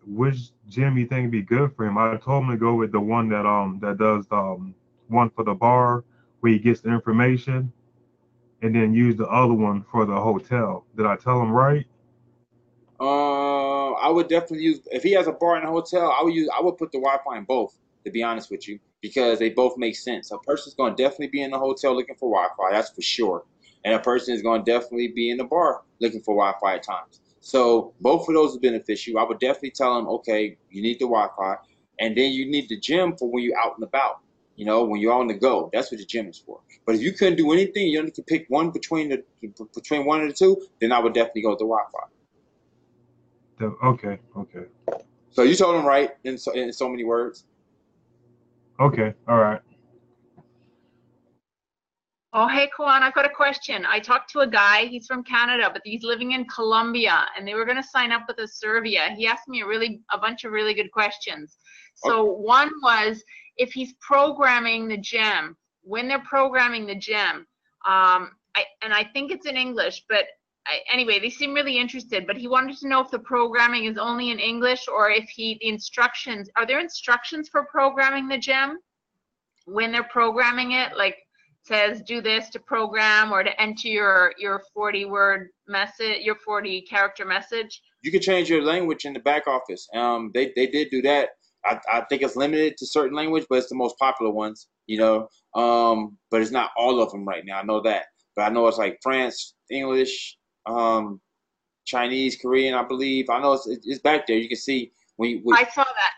Which gym you think would be good for him? I told him to go with the one that does one for the bar where he gets the information, and then use the other one for the hotel. Did I tell him right? I would definitely use, if he has a bar and a hotel, I would put the Wi-Fi in both, to be honest with you, because they both make sense. A person's going to definitely be in the hotel looking for Wi-Fi, that's for sure. And a person is going to definitely be in the bar looking for Wi-Fi at times. So both of those will benefit you. I would definitely tell them, okay, you need the Wi-Fi, and then you need the gym for when you're out and about. When you're on the go, that's what the gym is for. But if you couldn't do anything, you only could pick one between one of the two, then I would definitely go with the Wi-Fi. Okay. So you told him right in so many words. Okay, all right. Oh, hey, Kwan, I've got a question. I talked to a guy, he's from Canada, but he's living in Colombia, and they were going to sign up with Asservia. He asked me a bunch of really good questions. So one was, if he's programming the gem, when they're programming the gem, I think it's in English, but anyway, they seem really interested, but he wanted to know if the programming is only in English or if the instructions, are there instructions for programming the gem when they're programming it? Like, says do this to program or to enter your 40-word message, your 40-character message. You can change your language in the back office. They did do that. I think it's limited to certain language, but it's the most popular ones, you know. But it's not all of them right now. I know that, but I know it's like France, English, Chinese, Korean, I believe. I know it's back there. You can see I saw that.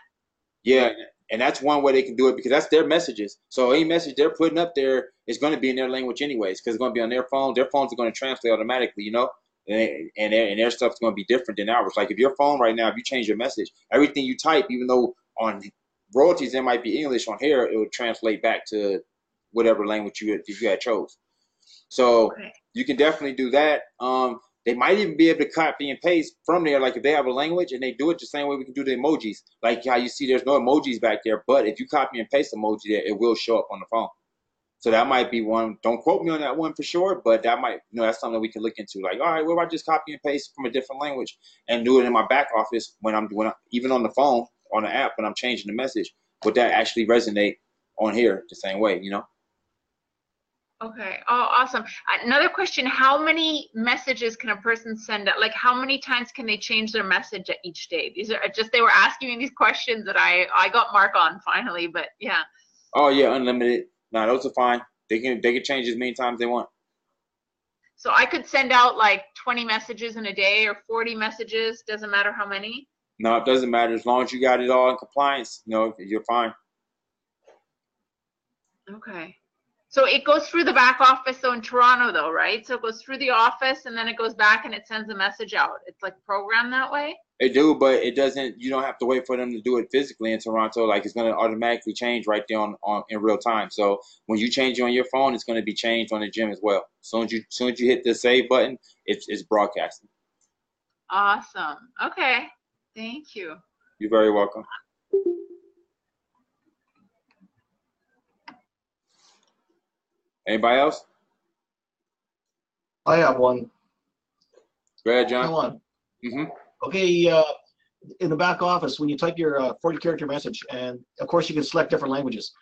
Yeah, and that's one way they can do it because that's their messages. So any message they're putting up there is going to be in their language anyways because it's going to be on their phone. Their phones are going to translate automatically, you know, and their stuff's going to be different than ours. Like if your phone right now, if you change your message, everything you type, even though on royalties it might be English, on here it would translate back to whatever language you had chose. So you can definitely do that. They might even be able to copy and paste from there. Like if they have a language and they do it the same way we can do the emojis. Like how you see there's no emojis back there, but if you copy and paste emoji there, it will show up on the phone. So that might be one. Don't quote me on that one for sure, but that might, you know, that's something that we can look into. Like, all right, well, if I just copy and paste from a different language and do it in my back office when I'm doing, even on the phone, on the app, when I'm changing the message, would that actually resonate on here the same way, you know? Okay. Oh, awesome. Another question, how many messages can a person send out? Like how many times can they change their message each day? These are just, they were asking me these questions that I got Mark on finally, but yeah. Oh yeah, unlimited. No, those are fine. They can change as many times they want. So I could send out like 20 messages in a day or 40 messages, doesn't matter how many? No, it doesn't matter. As long as you got it all in compliance, you know, you're fine. Okay. So it goes through the back office, so in Toronto though, right? So it goes through the office and then it goes back and it sends a message out. It's like programmed that way? They do, but it doesn't, you don't have to wait for them to do it physically in Toronto. Like it's going to automatically change right there on in real time. So when you change it on your phone, it's going to be changed on the gym as well. As soon as you hit the save button, it's broadcasting. Awesome. Okay. Thank you. You're very welcome. Anybody else? I have one. Go ahead, John. Come on. Mm-hmm. Okay, in the back office, when you type your 40-character message, and of course you can select different languages.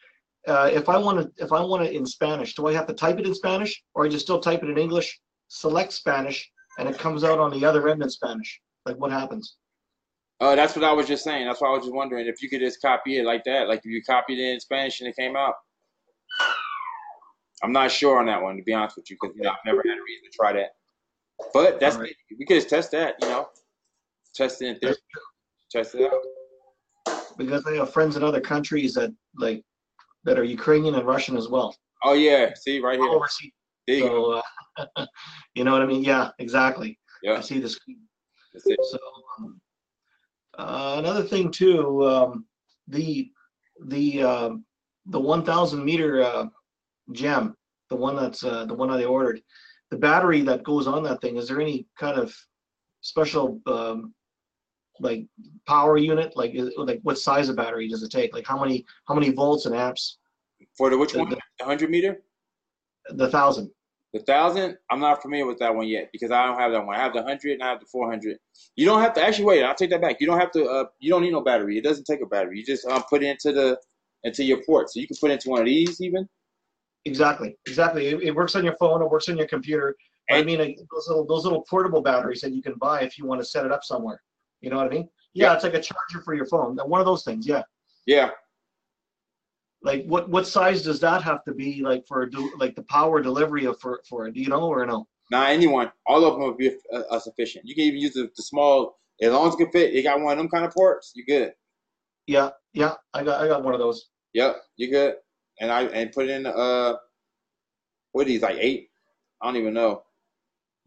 If I want it in Spanish, do I have to type it in Spanish, or I just still type it in English, select Spanish, and it comes out on the other end in Spanish? Like what happens? That's what I was just saying. That's why I was just wondering if you could just copy it like that. Like if you copied it in Spanish and it came out. I'm not sure on that one, to be honest with you, because I've never had a reason to try that. But that's right. We could just test that, test it in theory, test it out. Because I have friends in other countries that are Ukrainian and Russian as well. Oh yeah, see right here. Overseas. There you go. You know what I mean? Yeah, exactly. Yeah. I see the screen. That's it. So another thing too, the 1,000 meter gem, the one that I ordered, the battery that goes on that thing, is there any kind of special like power unit, like what size of battery does it take, like how many volts and amps for the which one? The 100 meter, the 1,000? The 1,000, I'm not familiar with that one yet because I don't have that one. I have the 100 and I have the 400. You don't have to, actually wait, I'll take that back. You don't have to you don't need no battery. It doesn't take a battery. You just put it into your port. So you can put it into one of these even. Exactly. It works on your phone. It works on your computer. But I mean, those little portable batteries that you can buy if you want to set it up somewhere. You know what I mean? Yeah, it's like a charger for your phone. One of those things. Yeah. Yeah. Like what size does that have to be, like for like the power delivery for it? Do you know or no? Nah, anyone. All of them will be sufficient. You can even use the small, as long as it can fit. You got one of them kind of ports, you good. Yeah. I got one of those. Yep, you good. And put in what are these, like 8? I don't even know.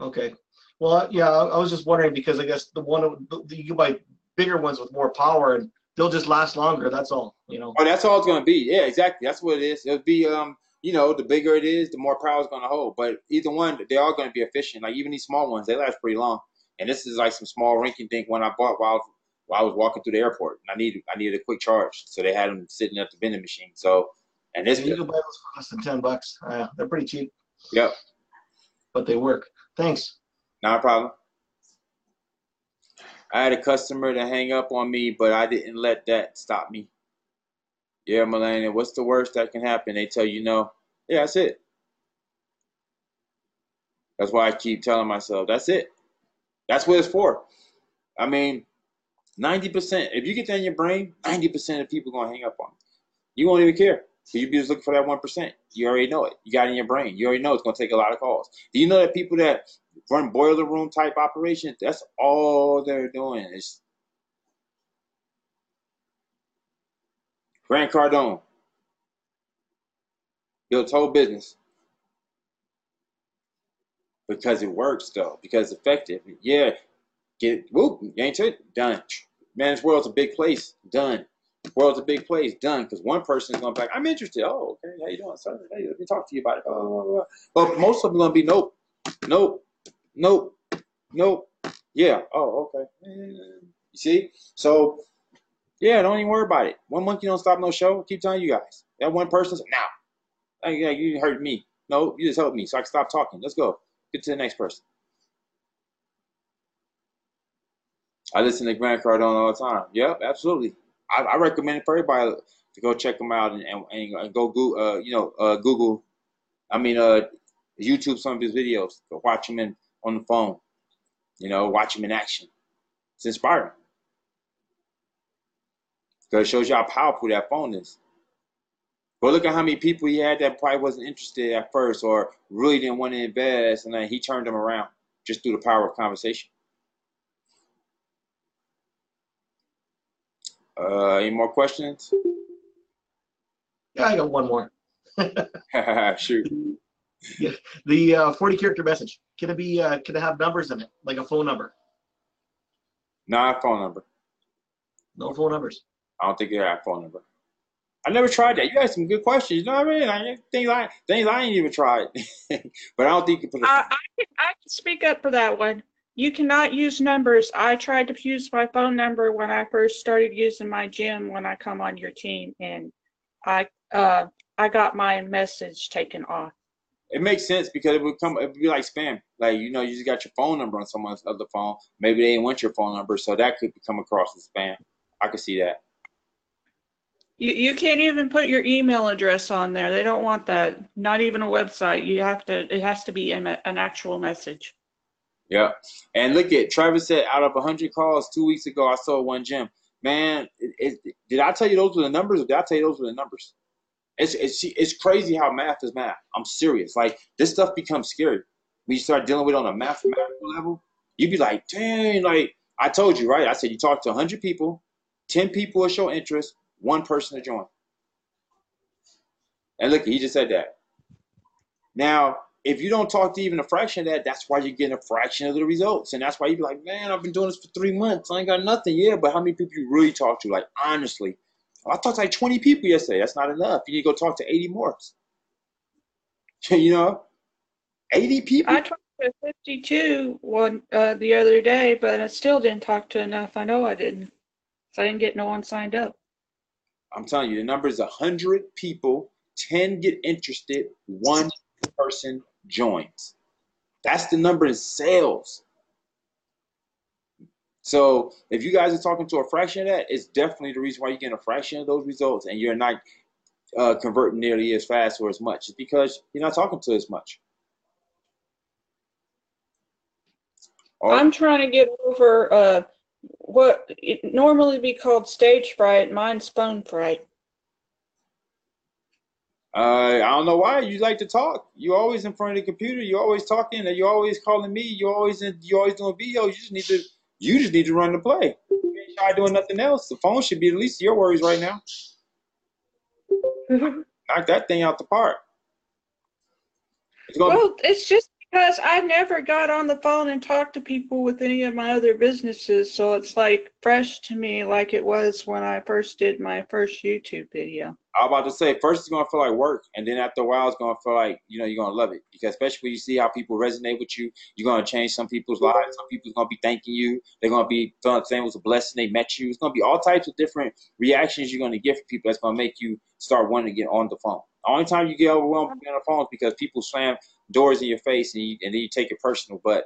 Okay. Well, yeah, I was just wondering because I guess you can buy bigger ones with more power and they'll just last longer. That's all, Oh, that's all it's gonna be. Yeah, exactly. That's what it is. It'll be you know, the bigger it is, the more power it's going to hold. But either one, they are going to be efficient. Like even these small ones, they last pretty long. And this is like some small rinky-dink one I bought while I was walking through the airport. And I needed a quick charge, so they had them sitting at the vending machine. So, and this, You can buy those for less than $10. They're pretty cheap, yep, but they work. Thanks. not a problem. I had a customer to hang up on me, but I didn't let that stop me. Yeah, Melania, what's the worst that can happen? They tell you no. Yeah, that's it. That's why I keep telling myself, that's it. That's what it's for. I mean, 90%, if you get that in your brain, 90% of people going to hang up on you. You won't even care. So you be just looking for that 1%. You already know it. You got it in your brain. You already know it's going to take a lot of calls. Do you know that people that run boiler room type operations, that's all they're doing is Grant Cardone built whole business because it works though, because it's effective. Yeah, get whoop, ain't it done. Man, this world's a big place. Done. The world's a big place. Done. Because one person is going to be like, I'm interested. Oh, okay. How you doing, sir? Hey, let me talk to you about it. Oh. But most of them going to be nope, nope, nope, nope. Yeah. Oh, okay. You see? So, yeah, don't even worry about it. One monkey don't stop no show. Keep telling you guys. That one person's now. Hey, yeah, you hurt me. No, you just helped me, so I can stop talking. Let's go. Get to the next person. I listen to Grant Cardone all the time. Yep, absolutely. I recommend it for everybody to go check him out and go Google. I mean, YouTube some of his videos. Go watch him on the phone. You know, watch him in action. It's inspiring because it shows you how powerful that phone is. But look at how many people he had that probably wasn't interested at first or really didn't want to invest, and then he turned them around just through the power of conversation. Any more questions? Yeah, I got one more. Shoot. Yeah, the 40-character message. Can it have numbers in it, like a phone number? Not phone number. No phone numbers. I don't think it had a phone number. I never tried that. You had some good questions. You know what I mean? Things I ain't even tried. But I don't think you put I can speak up for that one. You cannot use numbers. I tried to use my phone number when I first started using my gym when I come on your team, and I got my message taken off. It makes sense because it would be like spam. Like, you know, you just got your phone number on someone's other phone. Maybe they didn't want your phone number, so that could come across as spam. I could see that. You can't even put your email address on there. They don't want that. Not even a website. It has to be an actual message. Yeah. And look at Travis said out of 100 calls 2 weeks ago, I sold one gym. Man, did I tell you those were the numbers, or did I tell you those were the numbers? It's crazy how math is math. I'm serious. Like, this stuff becomes scary when you start dealing with it on a mathematical level. You'd be like, dang, like I told you, right? I said you talk to 100 people, 10 people will show interest, one person to join. And look, he just said that. Now, if you don't talk to even a fraction of that, that's why you're getting a fraction of the results. And that's why you be like, man, I've been doing this for 3 months. I ain't got nothing. Yeah, but how many people you really talk to? Like, honestly. I talked to like 20 people yesterday. That's not enough. You need to go talk to 80 more. You know? 80 people? I talked to 52 the other day, but I still didn't talk to enough. I know I didn't. So I didn't get no one signed up. I'm telling you, the number is 100 people, 10 get interested, one person joins. That's the number in sales. So if you guys are talking to a fraction of that, it's definitely the reason why you're getting a fraction of those results and you're not converting nearly as fast or as much. It's because you're not talking to as much. I'm trying to get over what it normally be called stage fright. Mine's phone fright. I don't know why. You like to talk. You always in front of the computer. You always talking. And you always calling me. You always doing videos. You just need to run the play. You ain't trying doing nothing else. The phone should be the least of your worries right now. Knock that thing out the park. Well, it's just because I never got on the phone and talked to people with any of my other businesses, so it's like fresh to me, like it was when I first did my first YouTube video. I was about to say, first it's gonna feel like work, and then after a while it's gonna feel like you're gonna love it, because especially when you see how people resonate with you, you're gonna change some people's lives. Some people's gonna be thanking you. They're gonna be feeling saying it was a blessing they met you. It's gonna be all types of different reactions you're gonna get from people that's gonna make you start wanting to get on the phone. The only time you get overwhelmed on the phone is because people slam doors in your face, and then you take it personal. But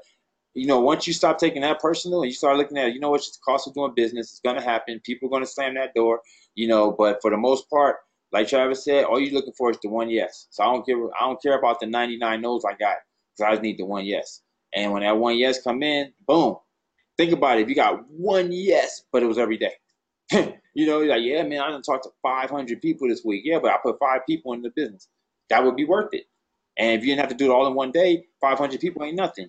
once you stop taking that personal and you start looking at, what's the cost of doing business? It's gonna happen. People are gonna slam that door, But for the most part, like Travis said, all you're looking for is the one yes. So I don't care about the 99 no's I got, because I just need the one yes. And when that one yes come in, boom. Think about it. If you got one yes, but it was every day. You're like, yeah, man, I done talked to 500 people this week. Yeah, but I put 5 people in the business. That would be worth it. And if you didn't have to do it all in one day, 500 people ain't nothing.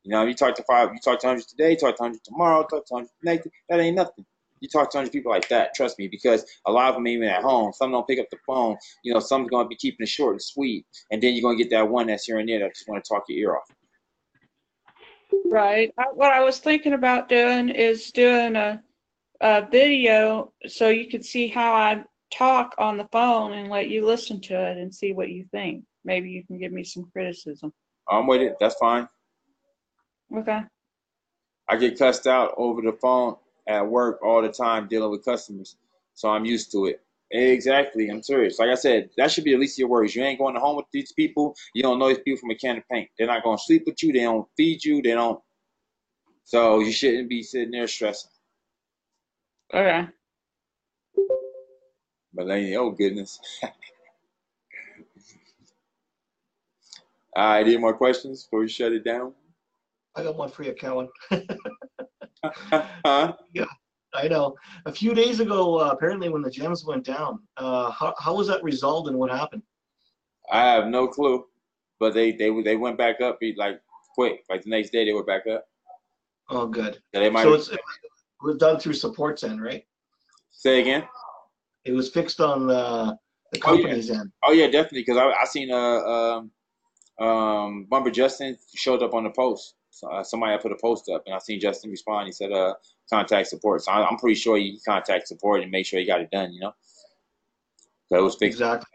You talk to 100 today, you talk to 100 tomorrow, talk to 100 next. That ain't nothing. You talk to 100 people like that, trust me, because a lot of them even at home. Some don't pick up the phone. Some's going to be keeping it short and sweet. And then you're going to get that one that's here and there that just want to talk your ear off. Right. What I was thinking about doing is doing a video so you can see how I talk on the phone and let you listen to it and see what you think. Maybe you can give me some criticism. I'm with it. That's fine. Okay. I get cussed out over the phone at work all the time dealing with customers, so I'm used to it. Exactly. I'm serious. Like I said, that should be at least your worries. You ain't going home with these people. You don't know these people from a can of paint. They're not going to sleep with you. They don't feed you. They don't. So you shouldn't be sitting there stressing. Okay. Melania, oh goodness. All right, any more questions before we shut it down? I got one for you, Cowan. Huh? Yeah, I know. A few days ago, apparently when the gems went down, how was that resolved and what happened? I have no clue, but they went back up like quick. Like the next day they were back up. Oh, good. So they might So it was done through support's end, right? say again. It was fixed on the company's end. Oh yeah, definitely. Because I seen Bumper Justin showed up on the post. So, somebody had put a post up, and I seen Justin respond. He said, "Contact support." So I'm pretty sure he contact support and make sure he got it done. So it was fixed. Exactly,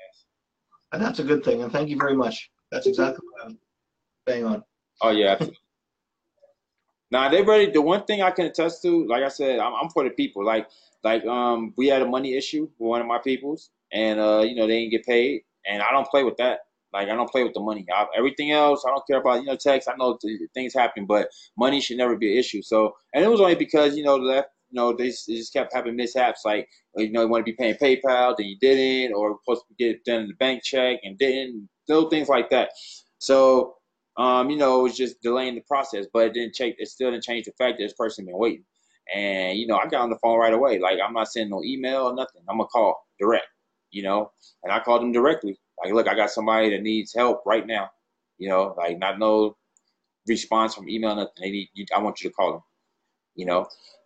and that's a good thing. And thank you very much. That's exactly what I'm bang on. Oh yeah. Absolutely. Now they ready. The one thing I can attest to, like I said, I'm for the people. Like we had a money issue with one of my peoples, and they didn't get paid, and I don't play with that. Like I don't play with the money. Everything else, I don't care about. Text. I know things happen, but money should never be an issue. So, and it was only because they just kept having mishaps. Like you want to be paying PayPal, then you didn't, or supposed to get it done in the bank check and didn't. Little things like that. So. It was just delaying the process, but it still didn't change the fact that this person been waiting. And, I got on the phone right away. Like, I'm not sending no email or nothing. I'm going to call direct, and I called them directly. Like, look, I got somebody that needs help right now, like not no response from email, nothing. I want you to call them,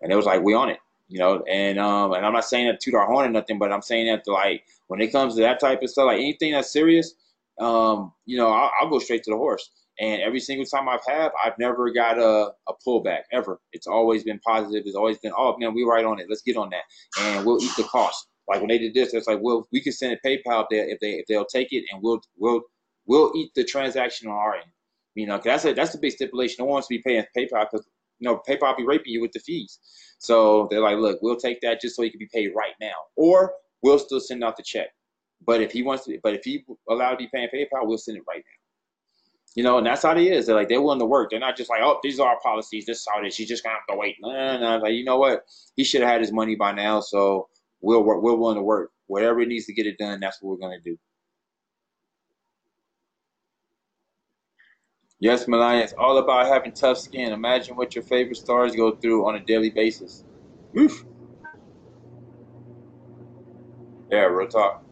and it was like, we on it, and I'm not saying that to our horn or nothing, but I'm saying that to like, when it comes to that type of stuff, like anything that's serious, I'll go straight to the horse. And every single time I've never got a pullback ever. It's always been positive. It's always been, oh man, we're right on it. Let's get on that, and we'll eat the cost. Like when they did this, it's like, well, we can send a PayPal if they'll take it, and we'll eat the transaction on our end. Cause that's the big stipulation. No one wants to be paying PayPal because PayPal be raping you with the fees. So they're like, look, we'll take that just so he can be paid right now, or we'll still send out the check. But if he allowed to be paying PayPal, we'll send it right now. And that's how they is. They're willing to work. They're not just like, oh, these are our policies. This is how it is. You just gonna have to wait. No. Like, you know what? He should have had his money by now. So we're willing to work. Whatever it needs to get it done, that's what we're gonna do. Yes, Melania, it's all about having tough skin. Imagine what your favorite stars go through on a daily basis. Oof. Yeah, real talk.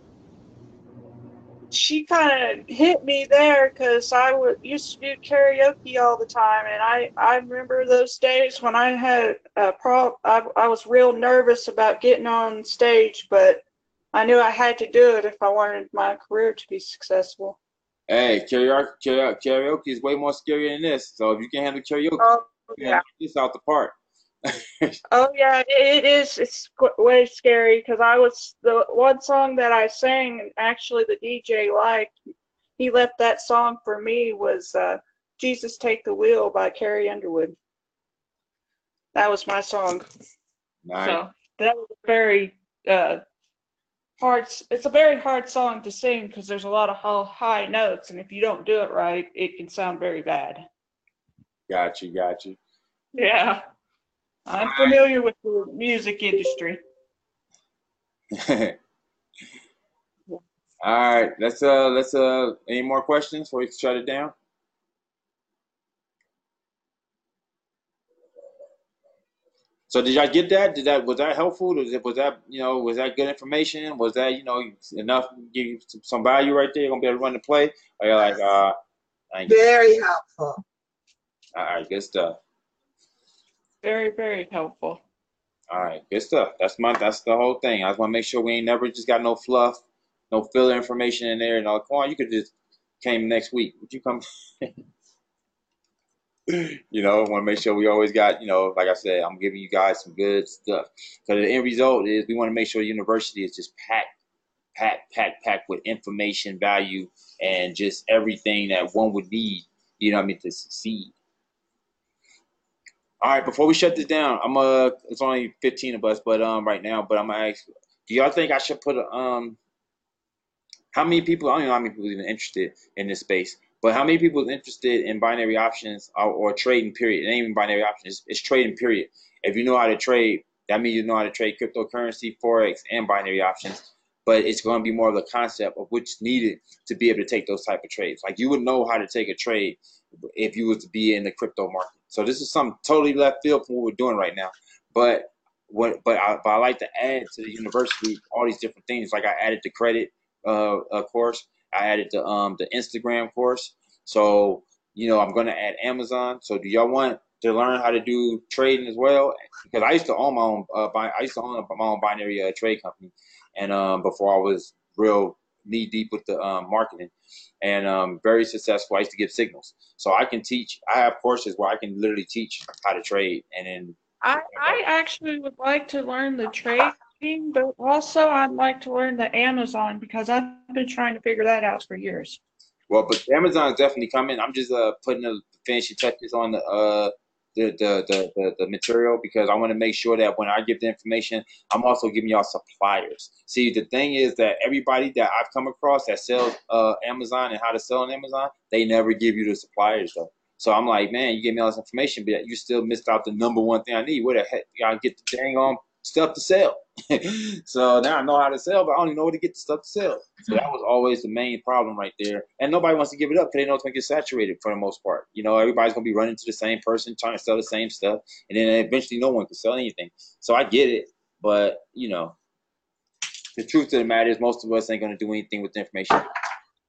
She kind of hit me there because used to do karaoke all the time, and I remember those days when I had I was real nervous about getting on stage, but I knew I had to do it if I wanted my career to be successful. Hey, karaoke is way more scary than this. So if you can handle karaoke, Oh, yeah. this out the park. Oh yeah, it is. It's way scary because the one song that I sang, and actually the DJ liked. He left that song for me was "Jesus Take the Wheel" by Carrie Underwood. That was my song. Nice. So that was a very hard. It's a very hard song to sing because there's a lot of high notes, and if you don't do it right, it can sound very bad. Got you. Got you. Yeah, I'm familiar with the music industry. All right. Let's any more questions before we shut it down? So did y'all get that? Was that helpful? Was that was that good information? Was that enough to give you some value right there? You're gonna be able to run the play? Or you're like I ain't get Very helpful. all right, good stuff. Very, very helpful. All right, good stuff. That's the whole thing. I just want to make sure we ain't never just got no fluff, no filler information in there. And all. Come on, you could just came next week. Would you come? Want to make sure we always got, like I said, I'm giving you guys some good stuff. Because the end result is we want to make sure the university is just packed with information, value, and just everything that one would need, to succeed. All right, before we shut this down, it's only 15 of us, but right now, but I'm gonna ask, do y'all think I should put how many people? I don't know how many people are even interested in this space, but how many people are interested in binary options or trading? Period. It ain't even binary options. It's trading. Period. If you know how to trade, that means you know how to trade cryptocurrency, forex, and binary options. But it's going to be more of the concept of what's needed to be able to take those type of trades. Like you would know how to take a trade if you was to be in the crypto market. So this is something totally left field from what we're doing right now. But I like to add to the university all these different things. Like I added the credit course. I added the Instagram course. So I'm gonna add Amazon. So do y'all want to learn how to do trading as well? Because I used to own my own my own binary trade company, and before I was real knee deep with the marketing, and very successful. I used to give signals, so I can teach. I have courses where I can literally teach how to trade, and then I actually would like to learn the trading, but also I'd like to learn the Amazon because I've been trying to figure that out for years. Well, but Amazon's definitely coming. I'm just putting the finishing touches on the material because I want to make sure that when I give the information, I'm also giving y'all suppliers. See, the thing is that everybody that I've come across that sells Amazon and how to sell on Amazon, they never give you the suppliers though. So I'm like, man, you gave me all this information, but you still missed out the number one thing I need. Where the heck you gotta get the dang on stuff to sell? So now I know how to sell, but I don't even know where to get the stuff to sell. So that was always the main problem right there. And nobody wants to give it up because they know it's going to get saturated for the most part. Everybody's going to be running to the same person, trying to sell the same stuff. And then eventually no one can sell anything. So I get it. But, the truth of the matter is most of us ain't going to do anything with the information.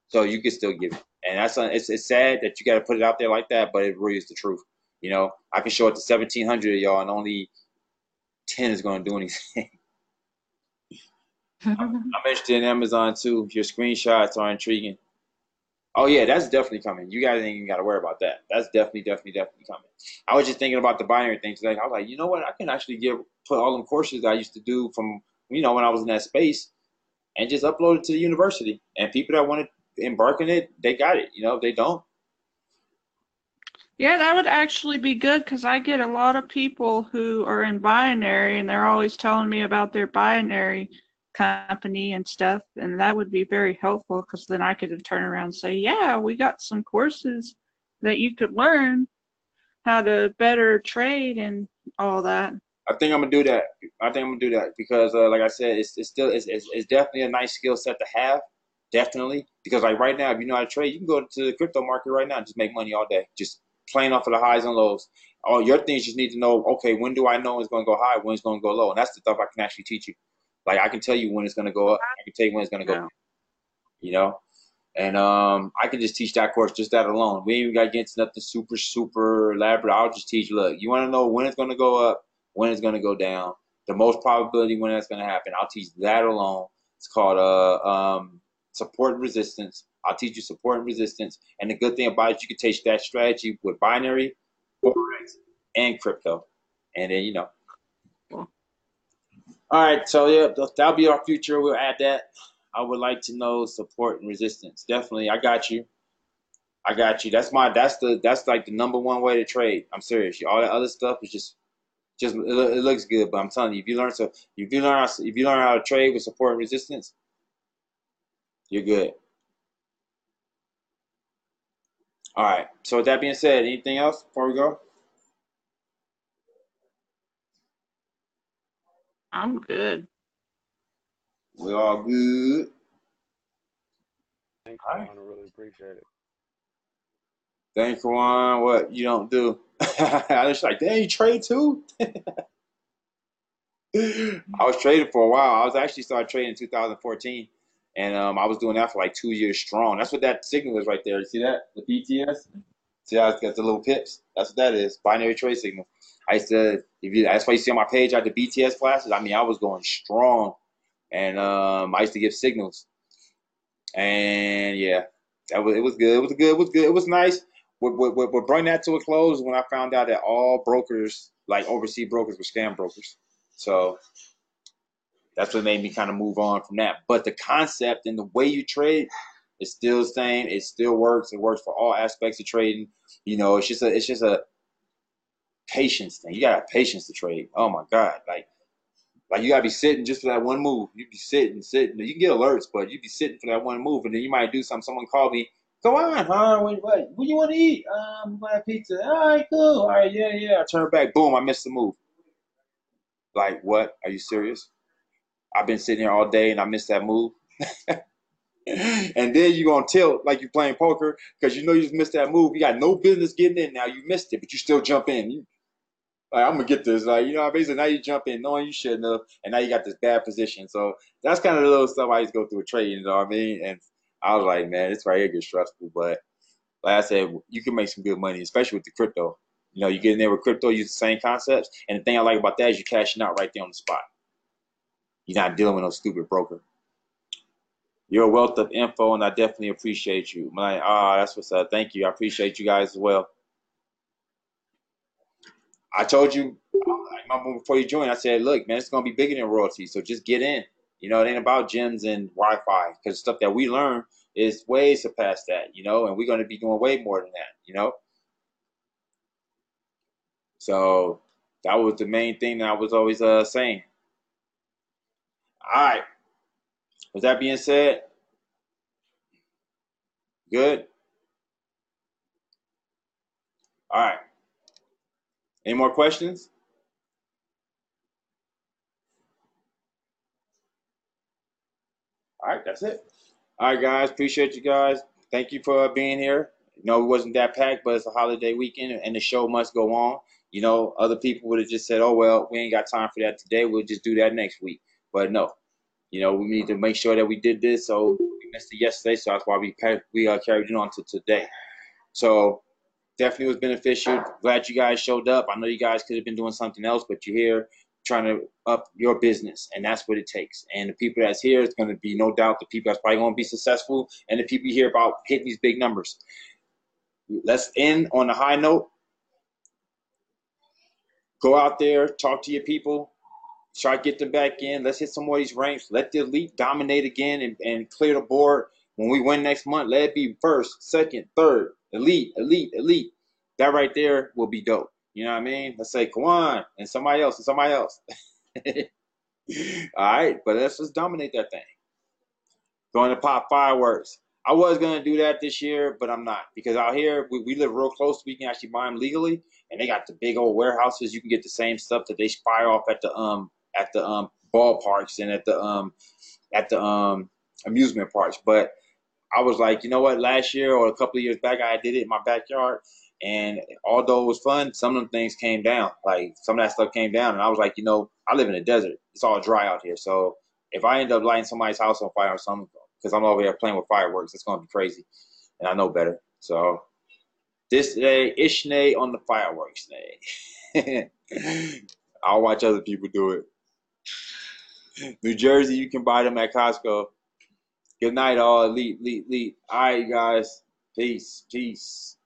So you can still give it. And it's sad that you got to put it out there like that, but it really is the truth. I can show it to 1,700 of y'all and only 10 is going to do anything. I'm interested in Amazon too. Your screenshots are intriguing. Oh yeah, that's definitely coming. You guys ain't even got to worry about that. That's definitely coming. I was just thinking about the binary things. Like I was like, you know what? I can actually put all them courses that I used to do from when I was in that space, and just upload it to the university. And people that want to embark in it, they got it. If they don't. Yeah, that would actually be good because I get a lot of people who are in binary and they're always telling me about their binary company and stuff, and that would be very helpful because then I could turn around and say, yeah, we got some courses that you could learn how to better trade and all that. I think I'm gonna do that. Because, like I said, it's definitely a nice skill set to have. Definitely, because like right now, if you know how to trade, you can go to the crypto market right now and just make money all day, just playing off of the highs and lows. All your things you just need to know. Okay, when do I know it's gonna go high? When it's gonna go low? And that's the stuff I can actually teach you. Like I can tell you when it's gonna go up. I can tell you when it's gonna go down. And I can just teach that course, just that alone. We ain't even got to get into nothing super elaborate. I'll just teach. Look, you want to know when it's gonna go up, when it's gonna go down, the most probability when that's gonna happen. I'll teach that alone. It's called support and resistance. I'll teach you support and resistance. And the good thing about it, you can teach that strategy with binary, forex, and crypto. And then, you know. Cool. All right, so yeah, that'll be our future. We'll add that. I would like to know support and resistance. Definitely, I got you. I got you. That's like the number one way to trade. I'm serious. All that other stuff is just it looks good, but I'm telling you, if you learn how to trade with support and resistance, you're good. All right. So with that being said, anything else before we go? I'm good. We all good. Thanks, All right. Juan. I really appreciate it. Thanks, Juan. What you don't do? I was like, dang, you trade too? I was trading for a while. I was actually started trading in 2014, and I was doing that for like 2 years strong. That's what that signal is right there. You see that? The BTS? See how it's got the little pips? That's what that is. Binary trade signal. I used to, that's why you see on my page I had the BTS classes. I mean, I was going strong, and I used to give signals. And yeah, it was good. It was good. It was good. It was nice. What brought that to a close when I found out that all brokers, like overseas brokers, were scam brokers. So that's what made me kind of move on from that. But the concept and the way you trade is still the same. It still works. It works for all aspects of trading. You know, it's just a patience thing. You gotta have patience to trade. Oh my God. Like you gotta be sitting just for that one move. You be sitting. You can get alerts, but you be sitting for that one move, and then you might do something. Someone call me. Go on, huh? What do you want to eat? We want a pizza. All right, cool. All right, yeah. I turn back. Boom, I missed the move. Like what? Are you serious? I've been sitting here all day and I missed that move. And then you're going to tilt like you're playing poker because you know you just missed that move. You got no business getting in now. You missed it, but you still jump in. Like, I'm going to get this. Like, you know, basically now you jump in knowing you shouldn't have, and now you got this bad position. So that's kind of the little stuff I used to go through with trading, you know what I mean? And I was like, man, it's right here gets stressful. But like I said, you can make some good money, especially with the crypto. You know, you get in there with crypto, use the same concepts. And the thing I like about that is you're cashing out right there on the spot. You're not dealing with no stupid broker. You're a wealth of info, and I definitely appreciate you. Like, that's what's up. Thank you. I appreciate you guys as well. I told you, I remember before you joined, I said, look, man, it's going to be bigger than royalties, so just get in. You know, it ain't about gyms and Wi-Fi, because stuff that we learn is way surpassed that, you know, and we're going to be doing way more than that, you know. So that was the main thing that I was always saying. All right. With that being said, good. All right. Any more questions? All right, that's it. All right, guys. Appreciate you guys. Thank you for being here. You know, it wasn't that packed, but it's a holiday weekend and the show must go on. You know, other people would have just said, oh, well, we ain't got time for that today. We'll just do that next week. But no, you know, we need to make sure that we did this. So we missed it yesterday. So that's why we carried it on to today. So definitely was beneficial. Glad you guys showed up. I know you guys could have been doing something else, but you're here trying to up your business, and that's what it takes. And the people that's here is going to be no doubt the people that's probably going to be successful, and the people you hear about hitting these big numbers. Let's end on a high note. Go out there, talk to your people, try to get them back in. Let's hit some more of these ranks. Let the elite dominate again and clear the board. When we win next month, let it be first, second, third, elite. That right there will be dope. You know what I mean? Let's say Kwan and somebody else. All right, but let's just dominate that thing. Going to pop fireworks. I was going to do that this year, but I'm not, because out here we live real close. We can actually buy them legally, and they got the big old warehouses. You can get the same stuff that they fire off at the ballparks and at the amusement parks. But I was like, you know what? Last year or a couple of years back, I did it in my backyard, and although it was fun, some of them things came down. Like some of that stuff came down, and I was like, you know, I live in a desert. It's all dry out here, so if I end up lighting somebody's house on fire or something, because I'm over here playing with fireworks, it's gonna be crazy, and I know better. So this day, Ishnay on the fireworks day. I'll watch other people do it. New Jersey, you can buy them at Costco. Good night, all elite. All right, guys. Peace.